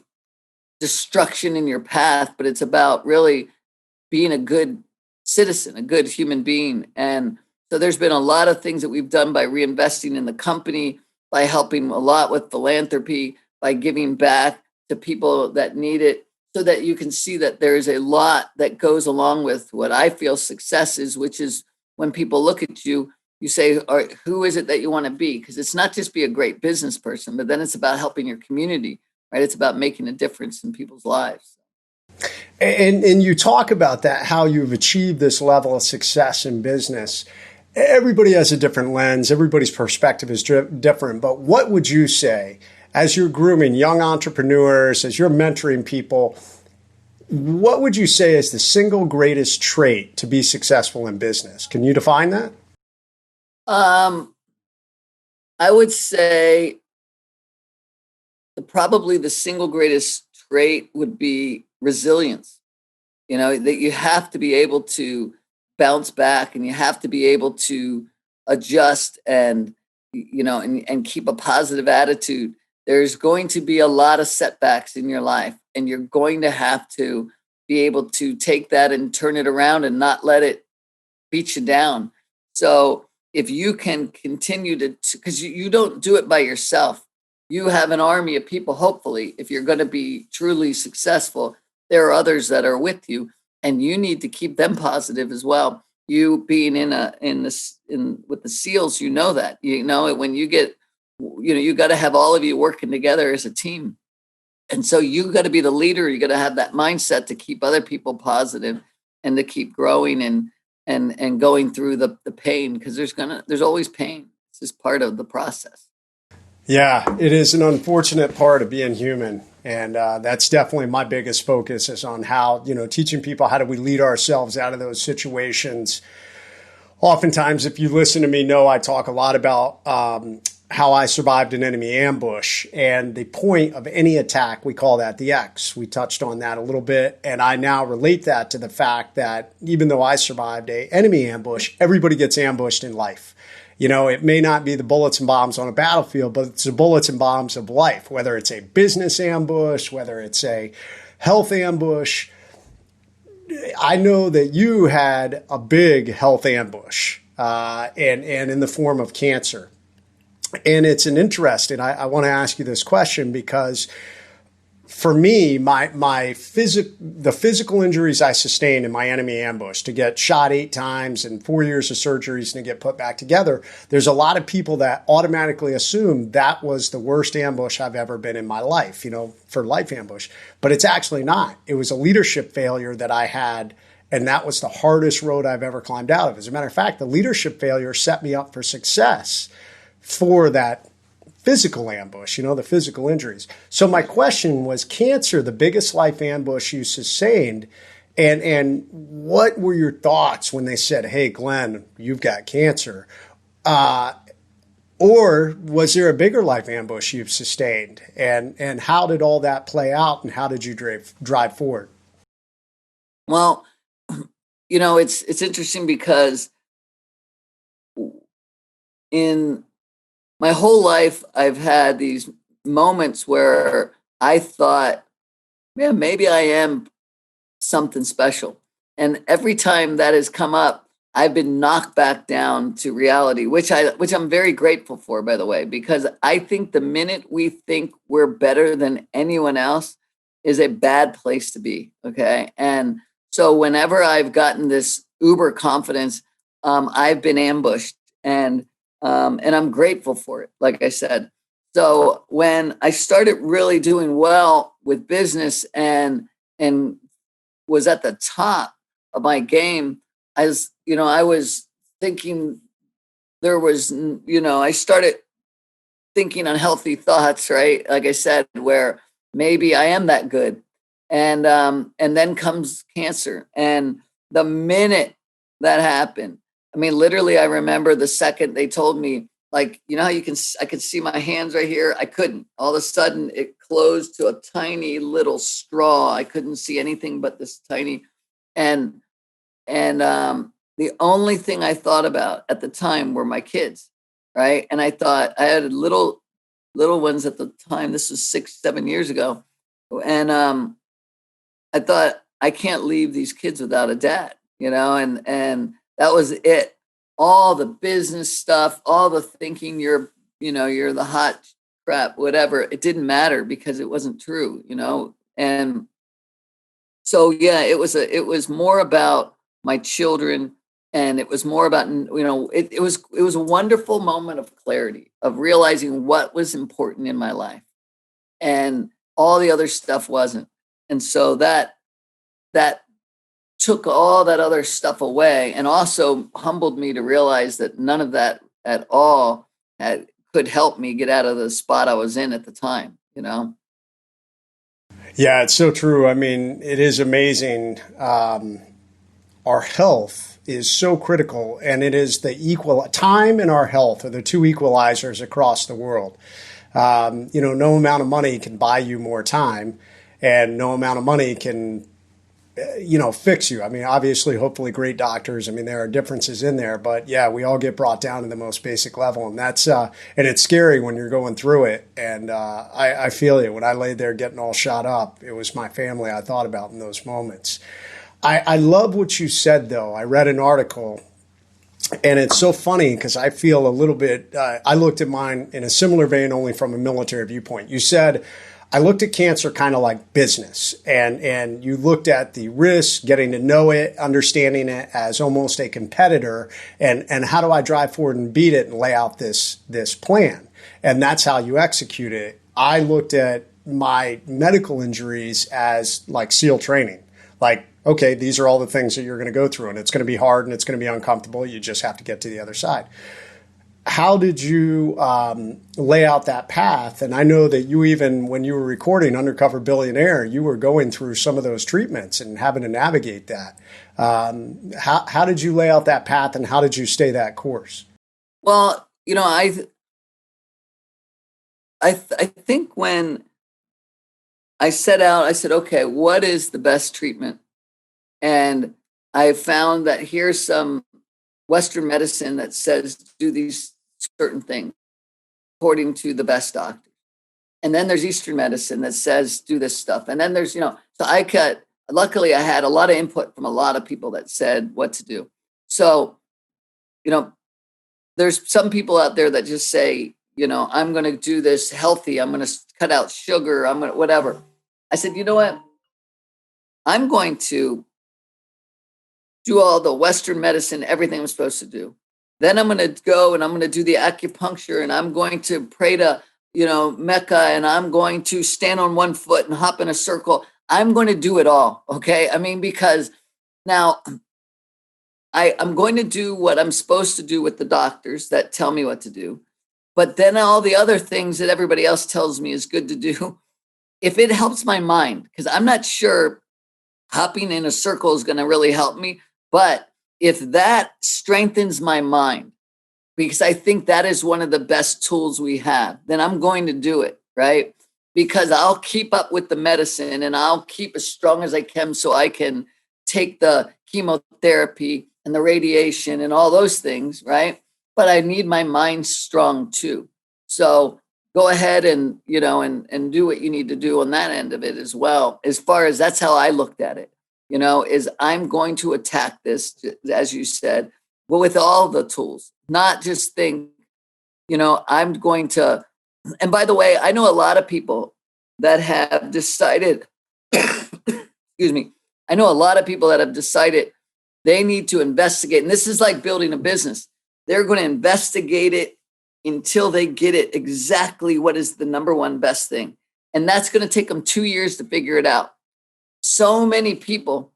destruction in your path, but it's about really being a good citizen, a good human being. And so there's been a lot of things that we've done by reinvesting in the company, by helping a lot with philanthropy, by giving back to people that need it, so that you can see that there's a lot that goes along with what I feel success is, which is when people look at you, you say, all right, who is it that you want to be? Because it's not just be a great business person, but then it's about helping your community, right? It's about making a difference in people's lives. And you talk about that, how you've achieved this level of success in business. Everybody has a different lens. Everybody's perspective is different. But what would you say as you're grooming young entrepreneurs, as you're mentoring people, what would you say is the single greatest trait to be successful in business? Can you define that? I would say probably the single greatest trait would be resilience. That you have to be able to bounce back, and you have to be able to adjust and keep a positive attitude. There's going to be a lot of setbacks in your life, and you're going to have to be able to take that and turn it around and not let it beat you down. So if you can continue to, because you don't do it by yourself, you have an army of people. Hopefully, if you're going to be truly successful, there are others that are with you, and you need to keep them positive as well. You being with the SEALs, that when you get, you got to have all of you working together as a team. And so you got to be the leader. You got to have that mindset to keep other people positive and to keep growing and going through the pain, because there's always pain. It's just part of the process. Yeah, it is an unfortunate part of being human. And that's definitely my biggest focus, is on how, teaching people how do we lead ourselves out of those situations. Oftentimes, if you listen to me, I talk a lot about how I survived an enemy ambush. And the point of any attack, we call that the X. We touched on that a little bit. And I now relate that to the fact that even though I survived an enemy ambush, everybody gets ambushed in life. It may not be the bullets and bombs on a battlefield, but it's the bullets and bombs of life, whether it's a business ambush, whether it's a health ambush. I know that you had a big health ambush, and in the form of cancer. And it's an interest, and I want to ask you this question because for me, the physical injuries I sustained in my enemy ambush, to get shot 8 times and 4 years of surgeries and to get put back together, there's a lot of people that automatically assume that was the worst ambush I've ever been in my life, for life ambush. But it's actually not. It was a leadership failure that I had, and that was the hardest road I've ever climbed out of. As a matter of fact, the leadership failure set me up for success for that physical ambush, the physical injuries. So my question was, cancer, the biggest life ambush you sustained, and what were your thoughts when they said, hey, Glenn, you've got cancer? Or was there a bigger life ambush you've sustained? And how did all that play out, and how did you drive forward? Well, it's interesting because in my whole life, I've had these moments where I thought, man, maybe I am something special. And every time that has come up, I've been knocked back down to reality, which I'm very grateful for, by the way, because I think the minute we think we're better than anyone else is a bad place to be. Okay. And so whenever I've gotten this uber confidence, I've been ambushed, and I'm grateful for it, like I said. So when I started really doing well with business and was at the top of my game, I was thinking I started thinking unhealthy thoughts, right? Like I said, where maybe I am that good. And then comes cancer. And the minute that happened, I mean, literally, I remember the second they told me, like, how I could see my hands right here. I couldn't. All of a sudden, it closed to a tiny little straw. I couldn't see anything but this tiny. And the only thing I thought about at the time were my kids, right? And I thought I had little ones at the time. This was 6-7 years ago. And I thought, I can't leave these kids without a dad. and that was it. All the business stuff, all the thinking you're the hot crap, whatever, it didn't matter because it wasn't true, and so yeah, it was more about my children, and it was more about it was a wonderful moment of clarity, of realizing what was important in my life, and all the other stuff wasn't. And so that took all that other stuff away, and also humbled me to realize that none of that at all could help me get out of the spot I was in at the time. Yeah, it's so true. I mean, it is amazing. Our health is so critical, and it is the equal time and our health are the two equalizers across the world. No amount of money can buy you more time, and no amount of money can fix you. I mean, obviously, hopefully great doctors. I mean, there are differences in there, but yeah, we all get brought down to the most basic level. And and it's scary when you're going through it. And I feel you. When I laid there getting all shot up, it was my family I thought about in those moments. I love what you said, though. I read an article, and it's so funny because I feel a little bit, I looked at mine in a similar vein, only from a military viewpoint. You said, I looked at cancer kind of like business, and you looked at the risks, getting to know it, understanding it as almost a competitor, and how do I drive forward and beat it and lay out this plan. And that's how you execute it. I looked at my medical injuries as like SEAL training. Like, okay, these are all the things that you're going to go through, and it's going to be hard and it's going to be uncomfortable. You just have to get to the other side. How did you lay out that path? And I know that you, even when you were recording Undercover Billionaire, you were going through some of those treatments and having to navigate that. How did you lay out that path, and how did you stay that course? Well, I think when I set out, I said, okay, what is the best treatment? And I found that here's some Western medicine that says do these certain things according to the best doctor. And then there's Eastern medicine that says do this stuff. And then there's, so luckily I had a lot of input from a lot of people that said what to do. So, there's some people out there that just say, I'm going to do this healthy. I'm going to cut out sugar. I'm going to whatever. I said, you know what? I'm going to do all the Western medicine, everything I'm supposed to do. Then I'm going to go and I'm going to do the acupuncture, and I'm going to pray to, Mecca, and I'm going to stand on one foot and hop in a circle. I'm going to do it all. Okay. I mean, because now I'm going to do what I'm supposed to do with the doctors that tell me what to do. But then all the other things that everybody else tells me is good to do, if it helps my mind, because I'm not sure hopping in a circle is going to really help me. But if that strengthens my mind, because I think that is one of the best tools we have, then I'm going to do it, right? Because I'll keep up with the medicine, and I'll keep as strong as I can so I can take the chemotherapy and the radiation and all those things, right? But I need my mind strong too. So go ahead and, and do what you need to do on that end of it as well. As far as that's how I looked at it. Is I'm going to attack this, as you said, but with all the tools, not just think, I'm going to, and by the way, I know a lot of people that have decided, excuse me, I know a lot of people that have decided they need to investigate, and this is like building a business. They're going to investigate it until they get it exactly what is the number one best thing. And that's going to take them 2 years to figure it out. So many people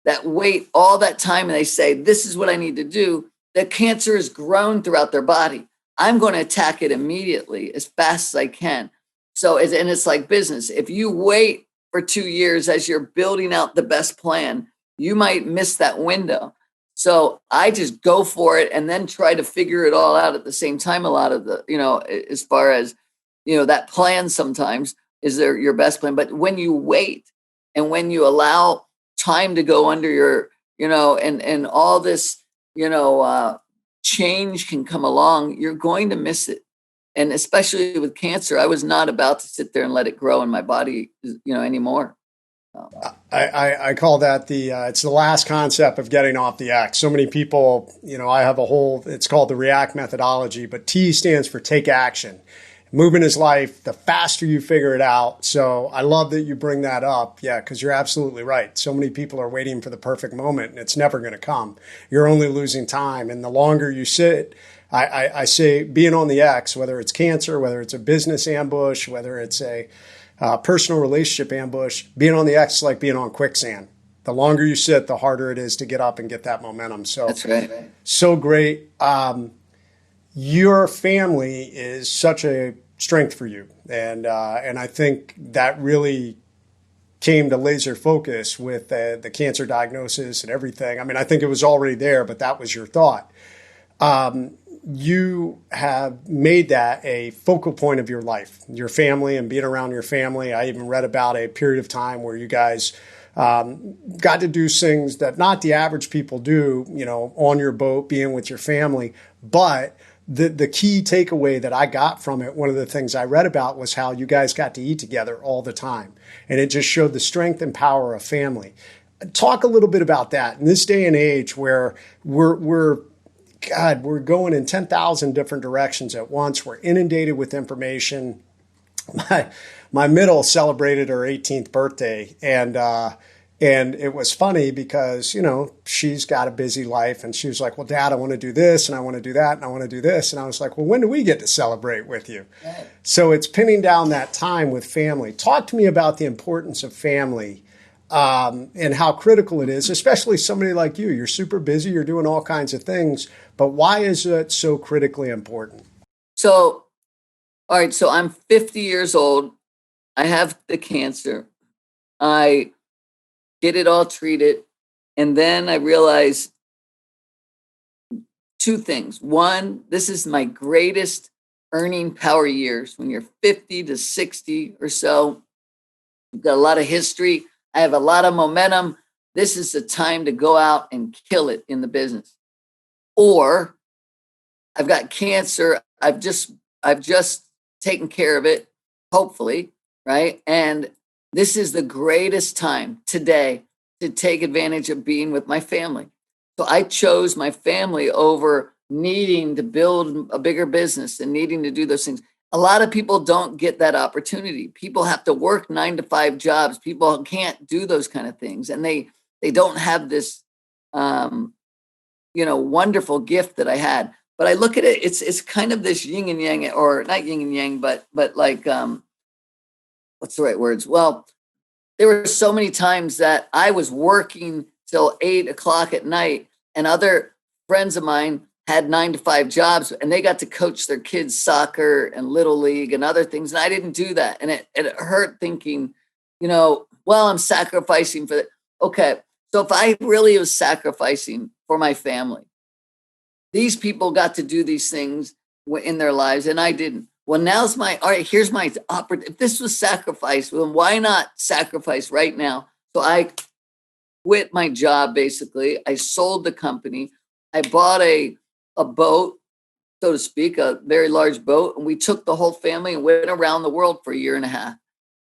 that wait all that time and they say, this is what I need to do. The cancer has grown throughout their body. I'm going to attack it immediately as fast as I can. So, and it's like business. If you wait for 2 years as you're building out the best plan, you might miss that window. So I just go for it and then try to figure it all out at the same time. A lot of the, as far as, that plan sometimes is your best plan. But when you wait, and when you allow time to go under your, and all this, change can come along, you're going to miss it. And especially with cancer, I was not about to sit there and let it grow in my body, anymore. I call that it's the last concept of getting off the X. So many people, I have it's called the REACT methodology, but T stands for take action. Movement is life. The faster you figure it out. So I love that you bring that up. Yeah, because you're absolutely right. So many people are waiting for the perfect moment and it's never going to come. You're only losing time. And the longer you sit, I say being on the X, whether it's cancer, whether it's a business ambush, whether it's a personal relationship ambush, being on the X is like being on quicksand. The longer you sit, the harder it is to get up and get that momentum. So that's right. So great. Your family is such a strength for you, and I think that really came to laser focus with the cancer diagnosis and everything. I mean, I think it was already there, but that was your thought. You have made that a focal point of your life, your family and being around your family. I even read about a period of time where you guys got to do things that not the average people do, on your boat, being with your family. But the key takeaway that I got from it, one of the things I read about was how you guys got to eat together all the time. And it just showed the strength and power of family. Talk a little bit about that in this day and age where we're going in 10,000 different directions at once. We're inundated with information. My middle celebrated her 18th birthday, and it was funny because, she's got a busy life, and she was like, well, Dad, I want to do this, and I want to do that, and I want to do this. And I was like, well, when do we get to celebrate with you? Right. So it's pinning down that time with family. Talk to me about the importance of family. And how critical it is, especially somebody like you. You're super busy, you're doing all kinds of things, but why is it so critically important? So, all right, so I'm 50 years old. I have the cancer. I get it all treated. And then I realize two things. One, this is my greatest earning power years. When you're 50 to 60 or so, you've got a lot of history. I have a lot of momentum. This is the time to go out and kill it in the business. Or I've got cancer. I've just taken care of it, hopefully, right? And this is the greatest time today to take advantage of being with my family. So I chose my family over needing to build a bigger business and needing to do those things. A lot of people don't get that opportunity. People have to work 9-to-5 jobs. People can't do those kind of things. And they don't have this, wonderful gift that I had. But I look at it, it's kind of this yin and yang, or not yin and yang, but like, what's the right words? Well, there were so many times that I was working till 8:00 at night, and other friends of mine had 9-to-5 jobs, and they got to coach their kids soccer and little league and other things. And I didn't do that. And it hurt thinking, I'm sacrificing for that. Okay. So if I really was sacrificing for my family, these people got to do these things in their lives and I didn't. Well, here's my opportunity. If this was sacrifice, then why not sacrifice right now? So I quit my job, basically. I sold the company. I bought a boat, so to speak, a very large boat. And we took the whole family and went around the world for a year and a half.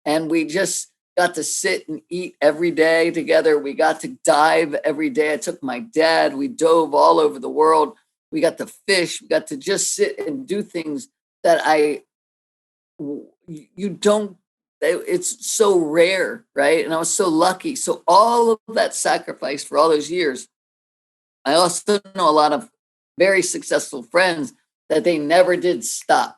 And we just got to sit and eat every day together. We got to dive every day. I took my dad. We dove all over the world. We got to fish. We got to just sit and do things that it's so rare, right? And I was so lucky. So all of that sacrifice for all those years, I also know a lot of very successful friends that they never did stop.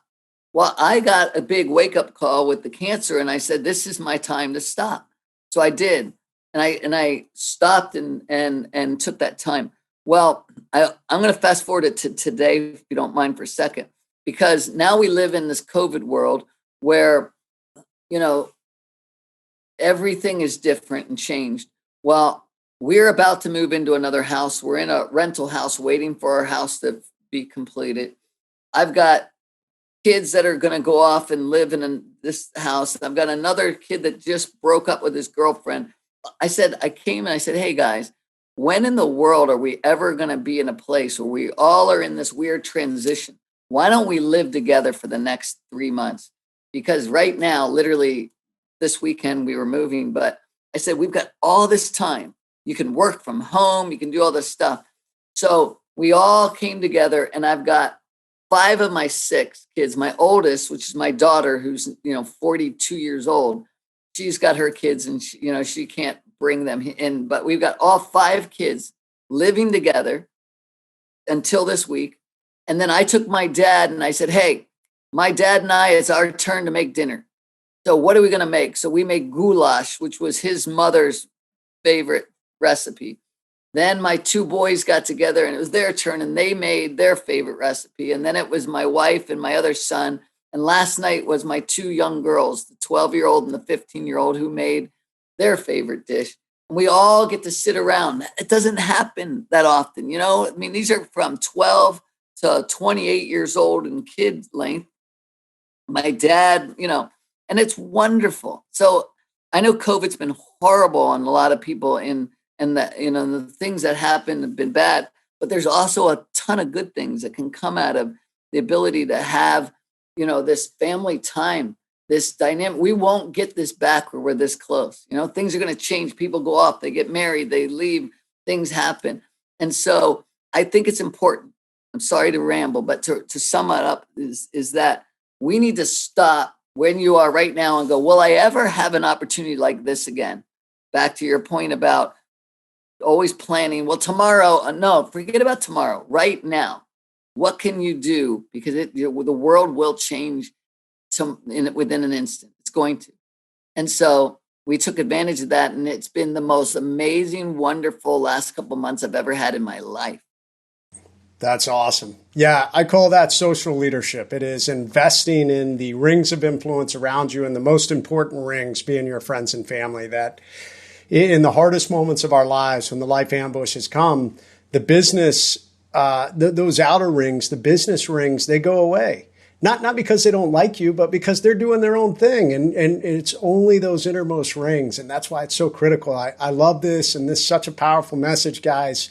Well, I got a big wake-up call with the cancer, and I said, this is my time to stop. So I did. And I stopped and took that time. Well, I'm going to fast forward it to today, if you don't mind for a second, because now we live in this COVID world where, everything is different and changed. Well, we're about to move into another house. We're in a rental house waiting for our house to be completed. I've got kids that are going to go off and live in this house. I've got another kid that just broke up with his girlfriend. I came and I said, hey guys, when in the world are we ever going to be in a place where we all are in this weird transition? Why don't we live together for the next 3 months? Because right now, literally this weekend we were moving, but I said, we've got all this time. You can work from home. You can do all this stuff. So we all came together, and I've got 5 of my 6 kids. My oldest, which is my daughter, who's 42 years old, she's got her kids, and she can't bring them in. But we've got all 5 kids living together until this week. And then I took my dad and I said, hey, my dad and I, it's our turn to make dinner. So what are we going to make? So we made goulash, which was his mother's favorite recipe. Then my 2 boys got together and it was their turn and they made their favorite recipe. And then it was my wife and my other son. And last night was my 2 young girls, the 12-year-old and the 15-year-old, who made their favorite dish. And we all get to sit around. It doesn't happen that often. I mean, these are from 12 to 28 years old in kid length. My dad, and it's wonderful. So I know COVID's been horrible on a lot of people, and that, the things that happen have been bad, but there's also a ton of good things that can come out of the ability to have, this family time, this dynamic. We won't get this back where we're this close. Things are going to change. People go off, they get married, they leave, things happen. And so I think it's important. I'm sorry to ramble, but to sum it up is that we need to stop when you are right now and go, will I ever have an opportunity like this again? Back to your point about always planning. Well, tomorrow, no, forget about tomorrow. Right now, what can you do? Because the world will change within an instant. It's going to. And so we took advantage of that. And it's been the most amazing, wonderful last couple of months I've ever had in my life. That's awesome. Yeah, I call that social leadership. It is investing in the rings of influence around you, and the most important rings being your friends and family, that in the hardest moments of our lives, when the life ambushes come, the business, those outer rings, the business rings, they go away. Not because they don't like you, but because they're doing their own thing. And it's only those innermost rings. And that's why it's so critical. I love this. And this is such a powerful message, guys.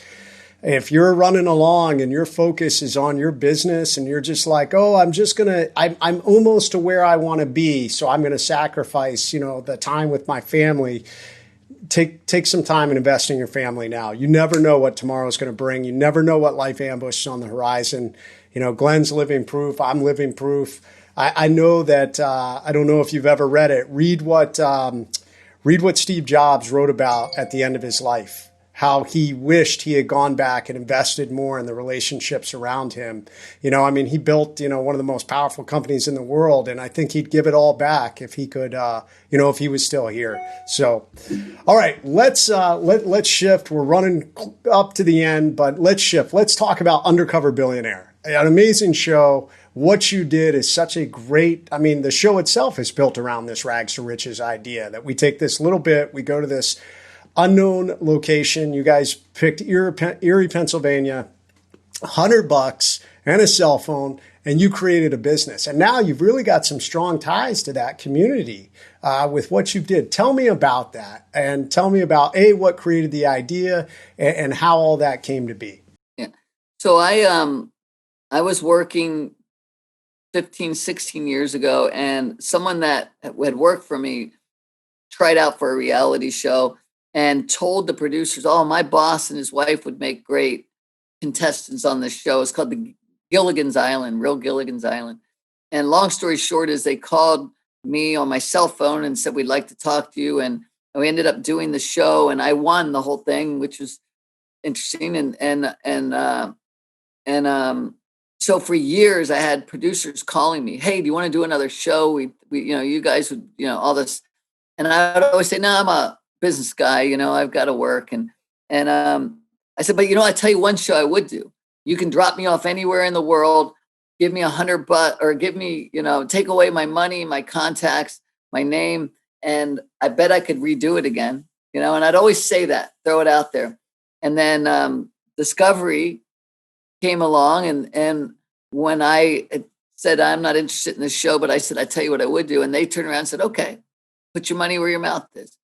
If you're running along and your focus is on your business and you're just like, oh, I'm almost to where I want to be, so I'm going to sacrifice, the time with my family. Take some time and invest in your family now. You never know what tomorrow's going to bring. You never know what life ambushes on the horizon. Glenn's living proof. I'm living proof. I know that, I don't know if you've ever read it. Read what Steve Jobs wrote about at the end of his life. How he wished he had gone back and invested more in the relationships around him. He built, one of the most powerful companies in the world. And I think he'd give it all back if he could, if he was still here. So, all right, let's shift. We're running up to the end, but let's shift. Let's talk about Undercover Billionaire, an amazing show. What you did is such a great, the show itself is built around this rags to riches idea that we take this little bit, we go to this unknown location. You guys picked Erie, Pennsylvania, $100 and a cell phone, and you created a business. And now you've really got some strong ties to that community with what you did. Tell me about that, and tell me about what created the idea and how all that came to be. Yeah. So I was working 15, 16 years ago, and someone that had worked for me tried out for a reality show and told the producers, oh, my boss and his wife would make great contestants on this show. It's called the Gilligan's Island, Real Gilligan's Island. And long story short is they called me on my cell phone and said, we'd like to talk to you. And we ended up doing the show, and I won the whole thing, which was interesting. So for years I had producers calling me, hey, do you want to do another show? We you guys would, all this. And I would always say, no, I'm a business guy, I've got to work. And I said, but I tell you one show I would do. You can drop me off anywhere in the world, give me $100 or give me, take away my money, my contacts, my name. And I bet I could redo it again, and I'd always say that, throw it out there. And then Discovery came along, and when I said, I'm not interested in this show, but I said, I tell you what I would do. And they turned around and said, okay, put your money where your mouth is,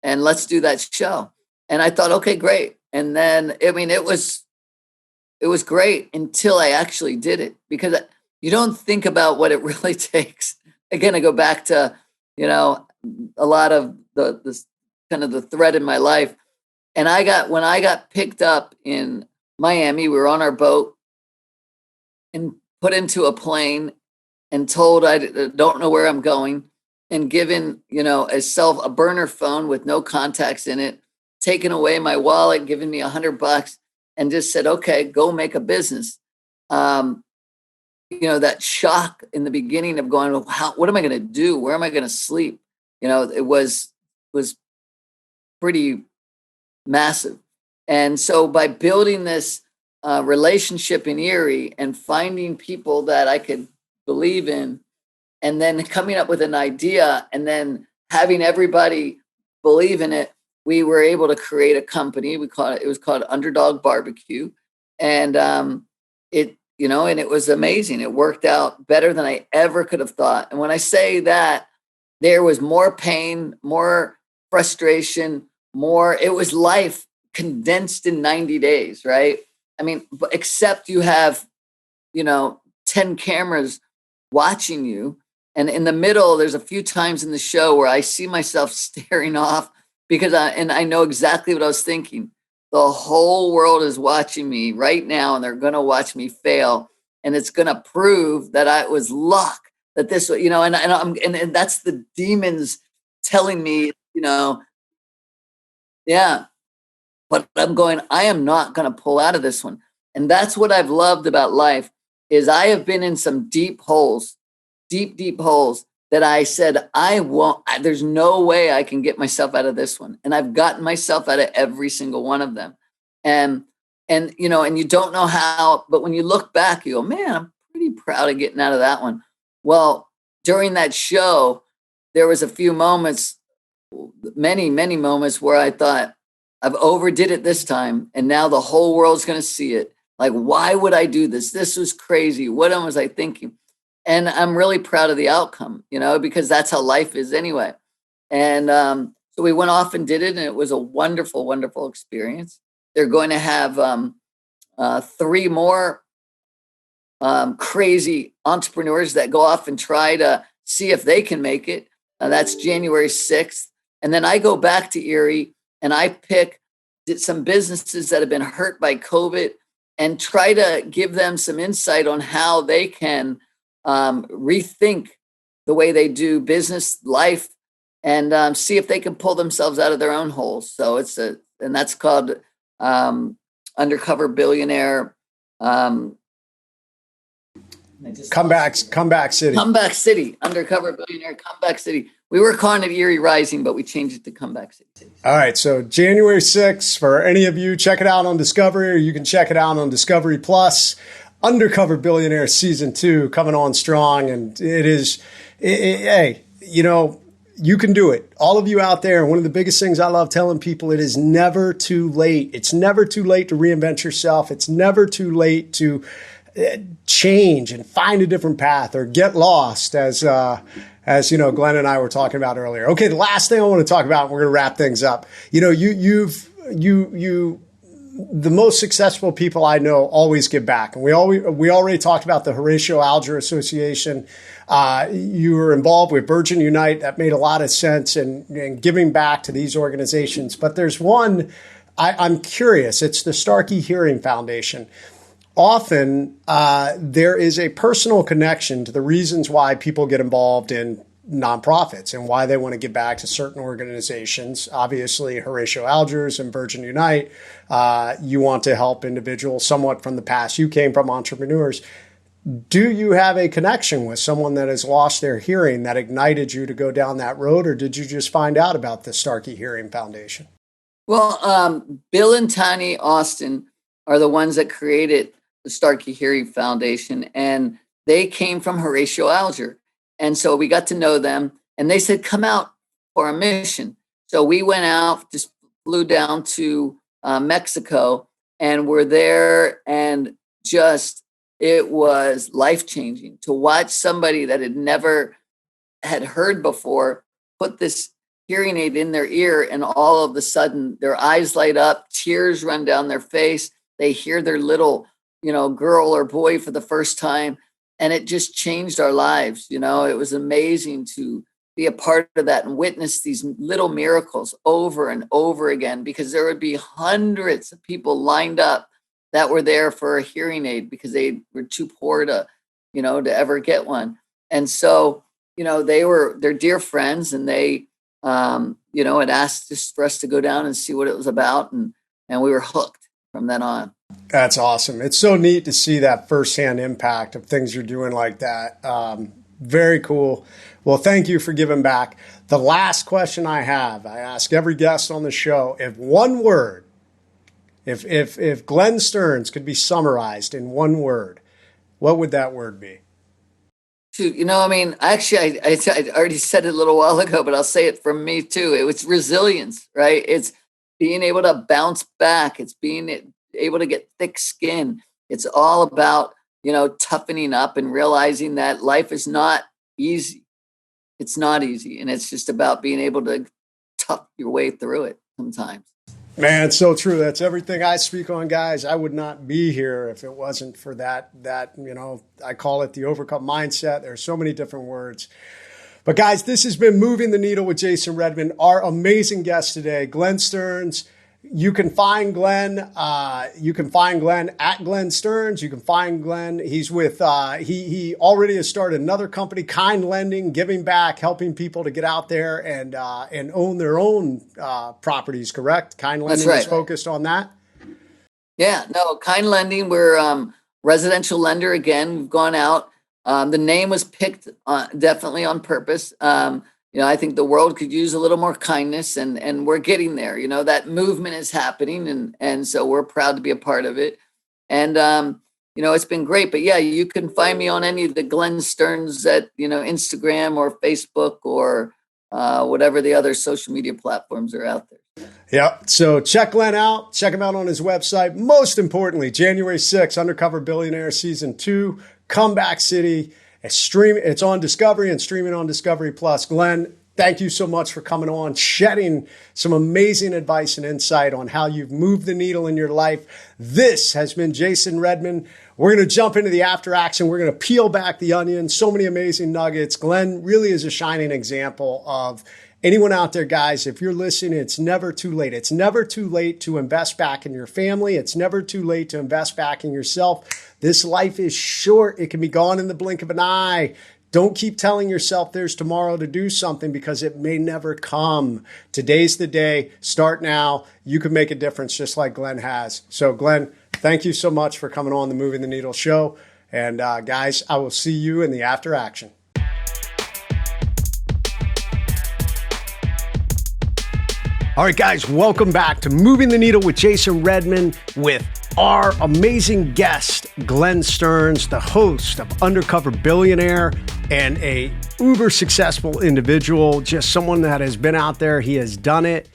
and let's do that show. And I thought, okay, great. And then, it was great until I actually did it, because you don't think about what it really takes. Again, I go back to, a lot of the kind of the thread in my life. And when I got picked up in Miami, we were on our boat and put into a plane and told I don't know where I'm going, and given, a burner phone with no contacts in it, taken away my wallet, giving me $100 and just said, okay, go make a business. That shock in the beginning of going, what am I going to do? Where am I going to sleep? It was pretty massive. And so by building this relationship in Erie and finding people that I could believe in, and then coming up with an idea and then having everybody believe in it, we were able to create a company. It was called Underdog Barbecue. And and it was amazing. It worked out better than I ever could have thought. And when I say that, there was more pain, more frustration, it was life condensed in 90 days, right? I mean, except you have, 10 cameras watching you. And in the middle, there's a few times in the show where I see myself staring off because I know exactly what I was thinking. The whole world is watching me right now, and they're going to watch me fail. And it's going to prove that I was luck that this, and that's the demons telling me, yeah, but I'm going, I am not going to pull out of this one. And that's what I've loved about life is I have been in some deep holes that I said, there's no way I can get myself out of this one. And I've gotten myself out of every single one of them. And you don't know how, but when you look back, you go, man, I'm pretty proud of getting out of that one. Well, during that show, there was a few moments, many, many moments where I thought, I've overdid it this time. And now the whole world's going to see it. Like, why would I do this? This was crazy. What was I thinking? And I'm really proud of the outcome, because that's how life is anyway. And so we went off and did it. And it was a wonderful, wonderful experience. They're going to have 3 more crazy entrepreneurs that go off and try to see if they can make it. That's January 6th. And then I go back to Erie and I pick some businesses that have been hurt by COVID and try to give them some insight on how they can rethink the way they do business life and see if they can pull themselves out of their own holes. So and that's called Undercover Billionaire. Comeback City. Comeback City. Undercover Billionaire, Comeback City. We were calling it Erie Rising, but we changed it to Comeback City. All right. So January 6th, for any of you, check it out on Discovery, or you can check it out on Discovery Plus. Undercover Billionaire Season 2 coming on strong. And hey, you can do it. All of you out there. One of the biggest things I love telling people, it is never too late. It's never too late to reinvent yourself. It's never too late to change and find a different path or get lost, as Glenn and I were talking about earlier. Okay, the last thing I want to talk about, and we're going to wrap things up. The most successful people I know always give back. And we already talked about the Horatio Alger Association. You were involved with Virgin Unite. That made a lot of sense in giving back to these organizations. But there's one, I'm curious. It's the Starkey Hearing Foundation. Often there is a personal connection to the reasons why people get involved in nonprofits and why they want to give back to certain organizations. Obviously, Horatio Alger's and Virgin Unite, you want to help individuals somewhat from the past. You came from entrepreneurs. Do you have a connection with someone that has lost their hearing that ignited you to go down that road, or did you just find out about the Starkey Hearing Foundation? Well, Bill and Tani Austin are the ones that created the Starkey Hearing Foundation, and they came from Horatio Alger. And so we got to know them, and they said, come out for a mission. So we went out, just flew down to Mexico, and we're there, and it was life-changing to watch somebody that had heard before put this hearing aid in their ear, and all of a sudden their eyes light up, tears run down their face. They hear their little, girl or boy for the first time. And it just changed our lives. It was amazing to be a part of that and witness these little miracles over and over again, because there would be hundreds of people lined up that were there for a hearing aid because they were too poor to, to ever get one. And so, they're dear friends, and they, had asked just for us to go down and see what it was about. And we were hooked from then on. That's awesome. It's so neat to see that firsthand impact of things you're doing like that. Very cool. Well, thank you for giving back. The last question I have, I ask every guest on the show, if one word, if Glenn Stearns could be summarized in one word, what would that word be? Shoot, actually, I already said it a little while ago, but I'll say it from me too. It was resilience, right? It's being able to bounce back. It's being able to get thick skin. It's all about, toughening up and realizing that life is not easy. It's not easy. And it's just about being able to tough your way through it sometimes. Man, so true. That's everything I speak on, guys. I would not be here if it wasn't for that, I call it the overcome mindset. There's so many different words. But guys, this has been Moving the Needle with Jason Redman, our amazing guest today, Glenn Stearns. You can find Glenn. You can find Glenn at Glenn Stearns. You can find Glenn. He's with. He already has started another company, Kind Lending, giving back, helping people to get out there and own their own properties. Correct? Kind Lending is focused on that. Yeah. No. Kind Lending. We're residential lender again. We've gone out. The name was picked definitely on purpose. I think the world could use a little more kindness, and we're getting there. That movement is happening, and so we're proud to be a part of it. And it's been great. But yeah, you can find me on any of the Glenn Stearns at Instagram or Facebook or whatever the other social media platforms are out there. Yeah. So check Glenn out. Check him out on his website. Most importantly, January 6th, Undercover Billionaire Season 2, Comeback City. It's on Discovery and streaming on Discovery Plus. Glenn, thank you so much for coming on, shedding some amazing advice and insight on how you've moved the needle in your life. This has been Jason Redman. We're going to jump into the after action. We're going to peel back the onion. So many amazing nuggets. Glenn really is a shining example of anyone out there, guys. If you're listening, it's never too late. It's never too late to invest back in your family. It's never too late to invest back in yourself. This life is short. It can be gone in the blink of an eye. Don't keep telling yourself there's tomorrow to do something, because it may never come. Today's the day. Start now. You can make a difference just like Glenn has. So Glenn, thank you so much for coming on the Moving the Needle show. And guys, I will see you in the after action. All right, guys, welcome back to Moving the Needle with Jason Redman with our amazing guest, Glenn Stearns, the host of Undercover Billionaire and a uber successful individual, just someone that has been out there. He has done it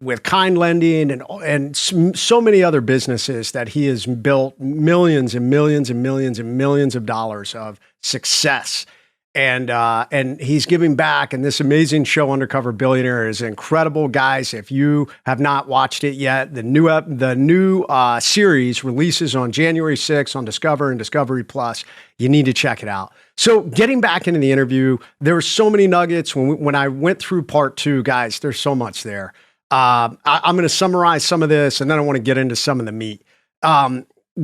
with Kind Lending and so many other businesses that he has built millions and millions and millions and millions of dollars of success. And he's giving back, and this amazing show, Undercover Billionaire, is incredible, guys. If you have not watched it yet, the new series releases on January 6th on Discover and Discovery Plus. You need to check it out. So, getting back into the interview, there were so many nuggets when I went through part 2, guys. There's so much there. I'm going to summarize some of this, and then I want to get into some of the meat.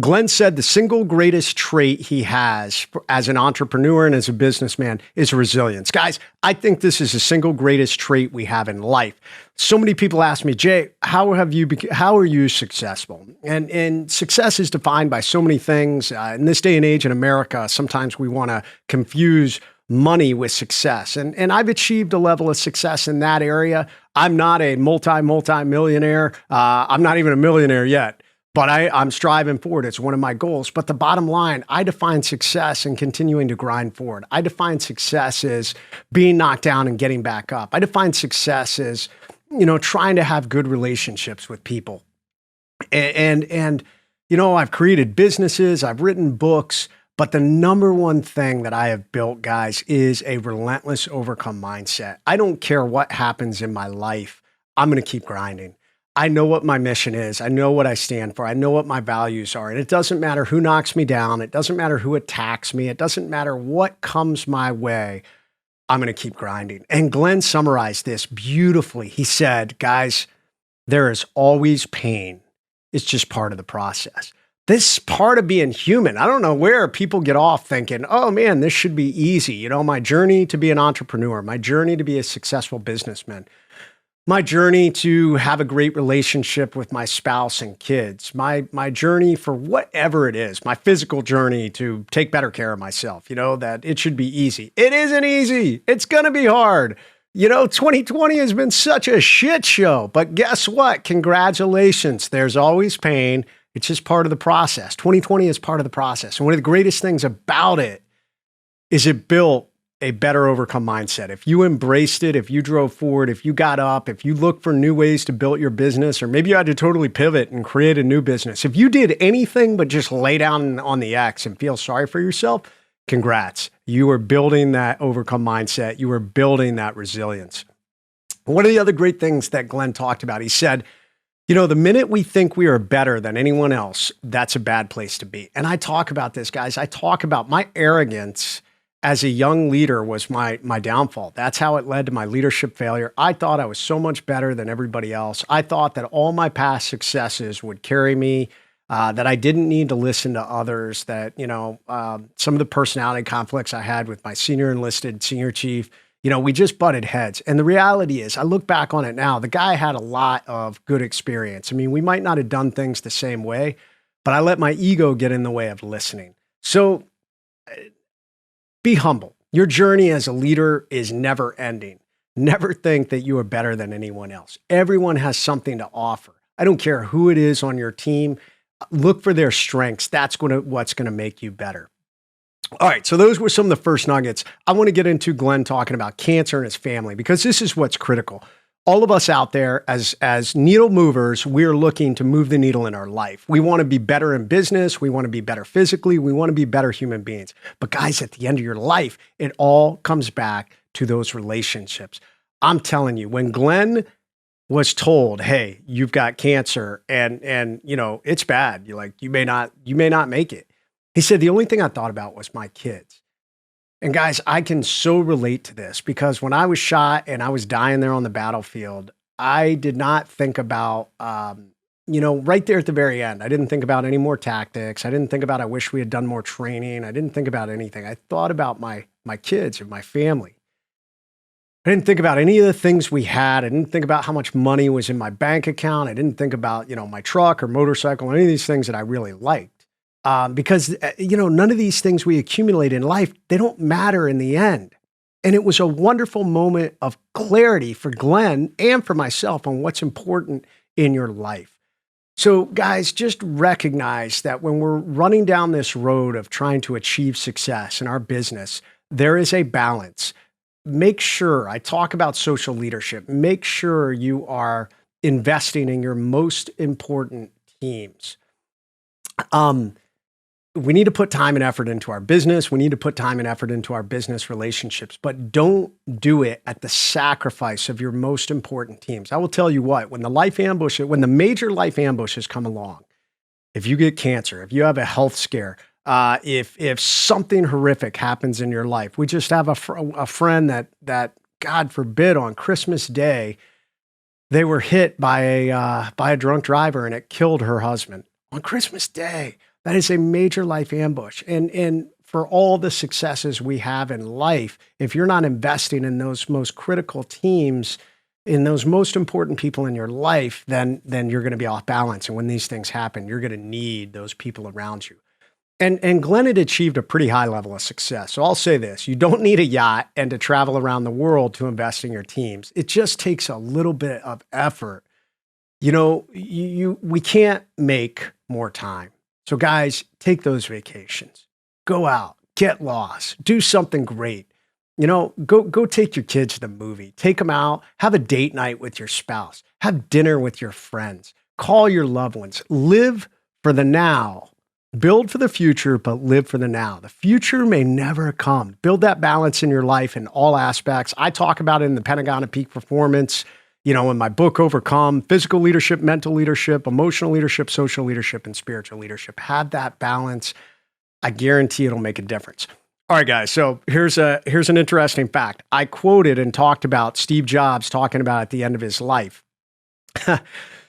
Glenn said the single greatest trait he has as an entrepreneur and as a businessman is resilience. Guys, I think this is the single greatest trait we have in life. So many people ask me, Jay, how are you successful? And success is defined by so many things. In this day and age in America, sometimes we want to confuse money with success. And I've achieved a level of success in that area. I'm not a multi-millionaire. I'm not even a millionaire yet. But I'm striving forward. It's one of my goals. But the bottom line, I define success in continuing to grind forward. I define success as being knocked down and getting back up. I define success as, trying to have good relationships with people. And I've created businesses, I've written books, but the number one thing that I have built, guys, is a relentless overcome mindset. I don't care what happens in my life. I'm going to keep grinding. I know what my mission is. I know what I stand for. I know what my values are. And it doesn't matter who knocks me down. It doesn't matter who attacks me. It doesn't matter what comes my way. I'm going to keep grinding. And Glenn summarized this beautifully. He said, guys, there is always pain. It's just part of the process. This part of being human, I don't know where people get off thinking, oh man, this should be easy. You know, my journey to be an entrepreneur, my journey to be a successful businessman, my journey to have a great relationship with my spouse and kids, my journey for whatever it is, my physical journey to take better care of myself, you know, that it should be easy. It isn't easy. It's going to be hard. You know, 2020 has been such a shit show, but guess what? Congratulations. There's always pain. It's just part of the process. 2020 is part of the process. And one of the greatest things about it is it built a better overcome mindset. If you embraced it, if you drove forward, if you got up, if you looked for new ways to build your business, or maybe you had to totally pivot and create a new business. If you did anything but just lay down on the X and feel sorry for yourself, congrats. You are building that overcome mindset. You are building that resilience. One of the other great things that Glenn talked about, he said, you know, the minute we think we are better than anyone else, that's a bad place to be. And I talk about this, guys. I talk about my arrogance as a young leader was my downfall. That's how it led to my leadership failure. I thought I was so much better than everybody else. I thought that all my past successes would carry me, that I didn't need to listen to others, that, you know, some of the personality conflicts I had with my senior enlisted senior chief, you know, we just butted heads. And the reality is, I look back on it now, the guy had a lot of good experience. I mean, we might not have done things the same way, but I let my ego get in the way of listening. So be humble. Your journey as a leader is never ending. Never think that you are better than anyone else. Everyone has something to offer. I don't care who it is on your team. Look for their strengths. That's what's going to make you better. All right, so those were some of the first nuggets. I want to get into Glenn talking about cancer and his family, because this is what's critical. All of us out there as needle movers, we're looking to move the needle in our life. We want to be better in business. We want to be better physically. We want to be better human beings. But guys, at the end of your life, it all comes back to those relationships. I'm telling you, when Glenn was told, hey, you've got cancer and you know, it's bad. You're like, you may not make it. He said, the only thing I thought about was my kids. And guys, I can so relate to this, because when I was shot and I was dying there on the battlefield, I did not think about, you know, right there at the very end, I didn't think about any more tactics. I didn't think about, I wish we had done more training. I didn't think about anything. I thought about my kids and my family. I didn't think about any of the things we had. I didn't think about how much money was in my bank account. I didn't think about, you know, my truck or motorcycle or any of these things that I really liked. Because, you know, none of these things we accumulate in life, they don't matter in the end. And it was a wonderful moment of clarity for Glenn and for myself on what's important in your life. So guys, just recognize that when we're running down this road of trying to achieve success in our business, there is a balance. Make sure, I talk about social leadership, make sure you are investing in your most important teams. We need to put time and effort into our business. We need to put time and effort into our business relationships, but don't do it at the sacrifice of your most important teams. I will tell you what, when the major life ambushes come along, if you get cancer, if you have a health scare, if something horrific happens in your life, we just have a friend that God forbid on Christmas Day, they were hit by a drunk driver and it killed her husband on Christmas Day. That is a major life ambush. And for all the successes we have in life, if you're not investing in those most critical teams, in those most important people in your life, then you're going to be off balance. And when these things happen, you're going to need those people around you. And Glenn had achieved a pretty high level of success. So I'll say this, you don't need a yacht and to travel around the world to invest in your teams. It just takes a little bit of effort. You know, we can't make more time. So guys, take those vacations, go out, get lost, do something great. You know, go take your kids to the movie, take them out, have a date night with your spouse, have dinner with your friends, call your loved ones, live for the now, build for the future, but live for the now. The future may never come. Build that balance in your life in all aspects. I talk about it in the Pentagon of Peak Performance. You know, in my book, Overcome, physical leadership, mental leadership, emotional leadership, social leadership, and spiritual leadership. Have that balance. I guarantee it'll make a difference. All right, guys. So here's an interesting fact. I quoted and talked about Steve Jobs talking about at the end of his life.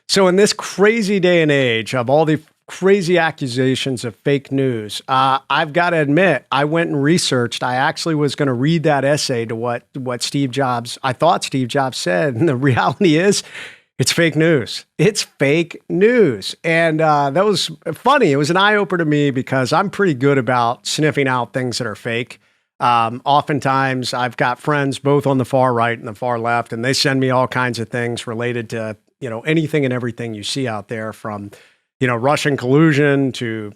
So in this crazy day and age of all the crazy accusations of fake news, I've got to admit, I went and researched. I actually was going to read that essay to what Steve Jobs, I thought Steve Jobs said. And the reality is, it's fake news. It's fake news. And that was funny. It was an eye-opener to me because I'm pretty good about sniffing out things that are fake. Oftentimes, I've got friends both on the far right and the far left, and they send me all kinds of things related to, anything and everything you see out there, from, Russian collusion to,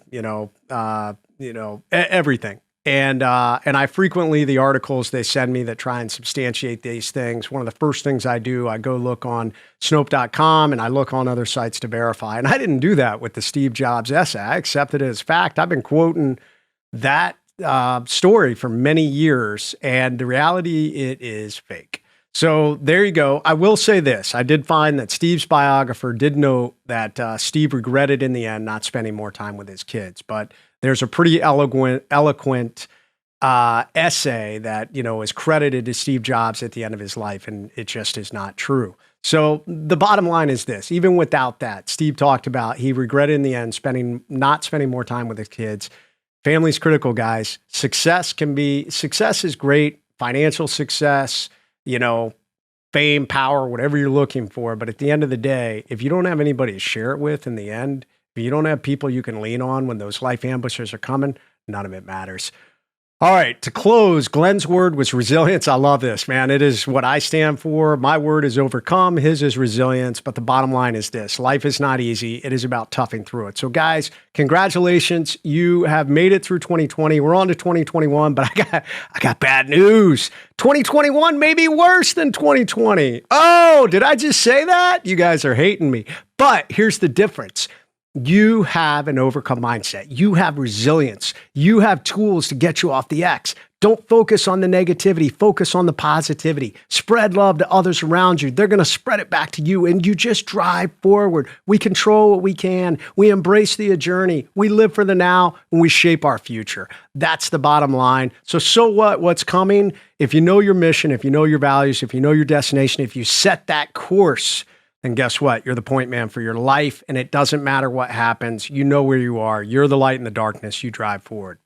everything. And I frequently, the articles they send me that try and substantiate these things, one of the first things I do, I go look on Snopes.com and I look on other sites to verify. And I didn't do that with the Steve Jobs essay. I accepted it as fact. I've been quoting that story for many years, and the reality, it is fake. So there you go. I will say this. I did find that Steve's biographer did note that Steve regretted in the end not spending more time with his kids, but there's a pretty eloquent essay that, is credited to Steve Jobs at the end of his life, and it just is not true. So the bottom line is this: even without that, Steve talked about he regretted in the end not spending more time with his kids. Family's critical, guys. Success is great, financial success, fame, power, whatever you're looking for. But at the end of the day, if you don't have anybody to share it with in the end, if you don't have people you can lean on when those life ambushes are coming, none of it matters. All right, to close, Glenn's word was resilience. I love this, man. It is what I stand for. My word is overcome. His is resilience. But the bottom line is this: life is not easy. It is about toughing through it. So guys, congratulations. You have made it through 2020. We're on to 2021, but I got bad news. 2021 may be worse than 2020. Oh, did I just say that? You guys are hating me. But here's the difference. You have an overcome mindset. You have resilience. You have tools to get you off the X. Don't focus on the negativity. Focus on the positivity. Spread love to others around you. They're going to spread it back to you, and you just drive forward. We control what we can. We embrace the journey. We live for the now, and we shape our future. That's the bottom line. So what? What's coming? If you know your mission, if you know your values, if you know your destination, if you set that course, then guess what? You're the point man for your life, and it doesn't matter what happens. You know where you are. You're the light in the darkness. You drive forward.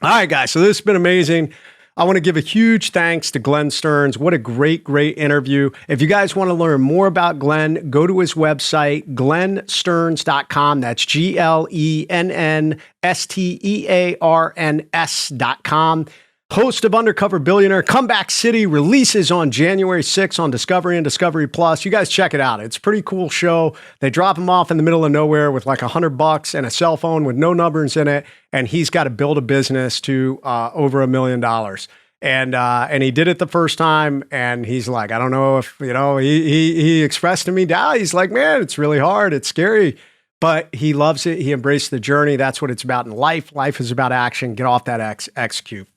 All right, guys. So this has been amazing. I want to give a huge thanks to Glenn Stearns. What a great interview. If you guys want to learn more about Glenn, go to his website, glennstearns.com. That's GLENNSTEARNS.com. Host of Undercover Billionaire, Comeback City releases on January 6th on Discovery and Discovery Plus. You guys check it out. It's a pretty cool show. They drop him off in the middle of nowhere with like $100 and a cell phone with no numbers in it. And he's got to build a business to over $1 million. And he did it the first time. And he's like, I don't know if, he expressed to me, he's like, man, it's really hard. It's scary. But he loves it. He embraced the journey. That's what it's about in life. Life is about action. Get off that execute.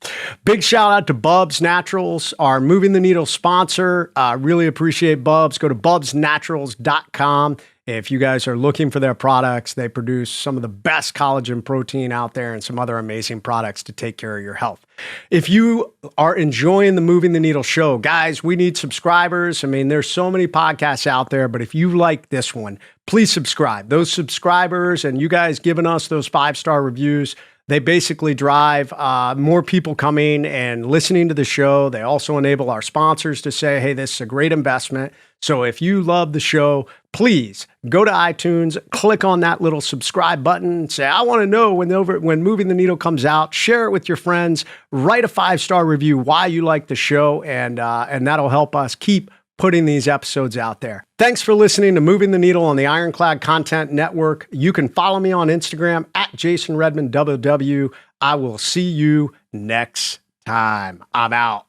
Big shout out to Bubs Naturals, our Moving the Needle sponsor. Really appreciate Bubs. Go to bubsnaturals.com. If you guys are looking for their products, they produce some of the best collagen protein out there and some other amazing products to take care of your health. If you are enjoying the Moving the Needle show, guys, we need subscribers. I mean, there's so many podcasts out there, but if you like this one, please subscribe. Those subscribers and you guys giving us those 5-star reviews, they basically drive more people coming and listening to the show. They also enable our sponsors to say, hey, this is a great investment. So if you love the show, please go to iTunes, click on that little subscribe button, say, I want to know when Moving the Needle comes out, share it with your friends, write a 5-star review why you like the show, and that'll help us keep putting these episodes out there. Thanks for listening to Moving the Needle on the Ironclad Content Network. You can follow me on Instagram at Jason Redman WW. I will see you next time. I'm out.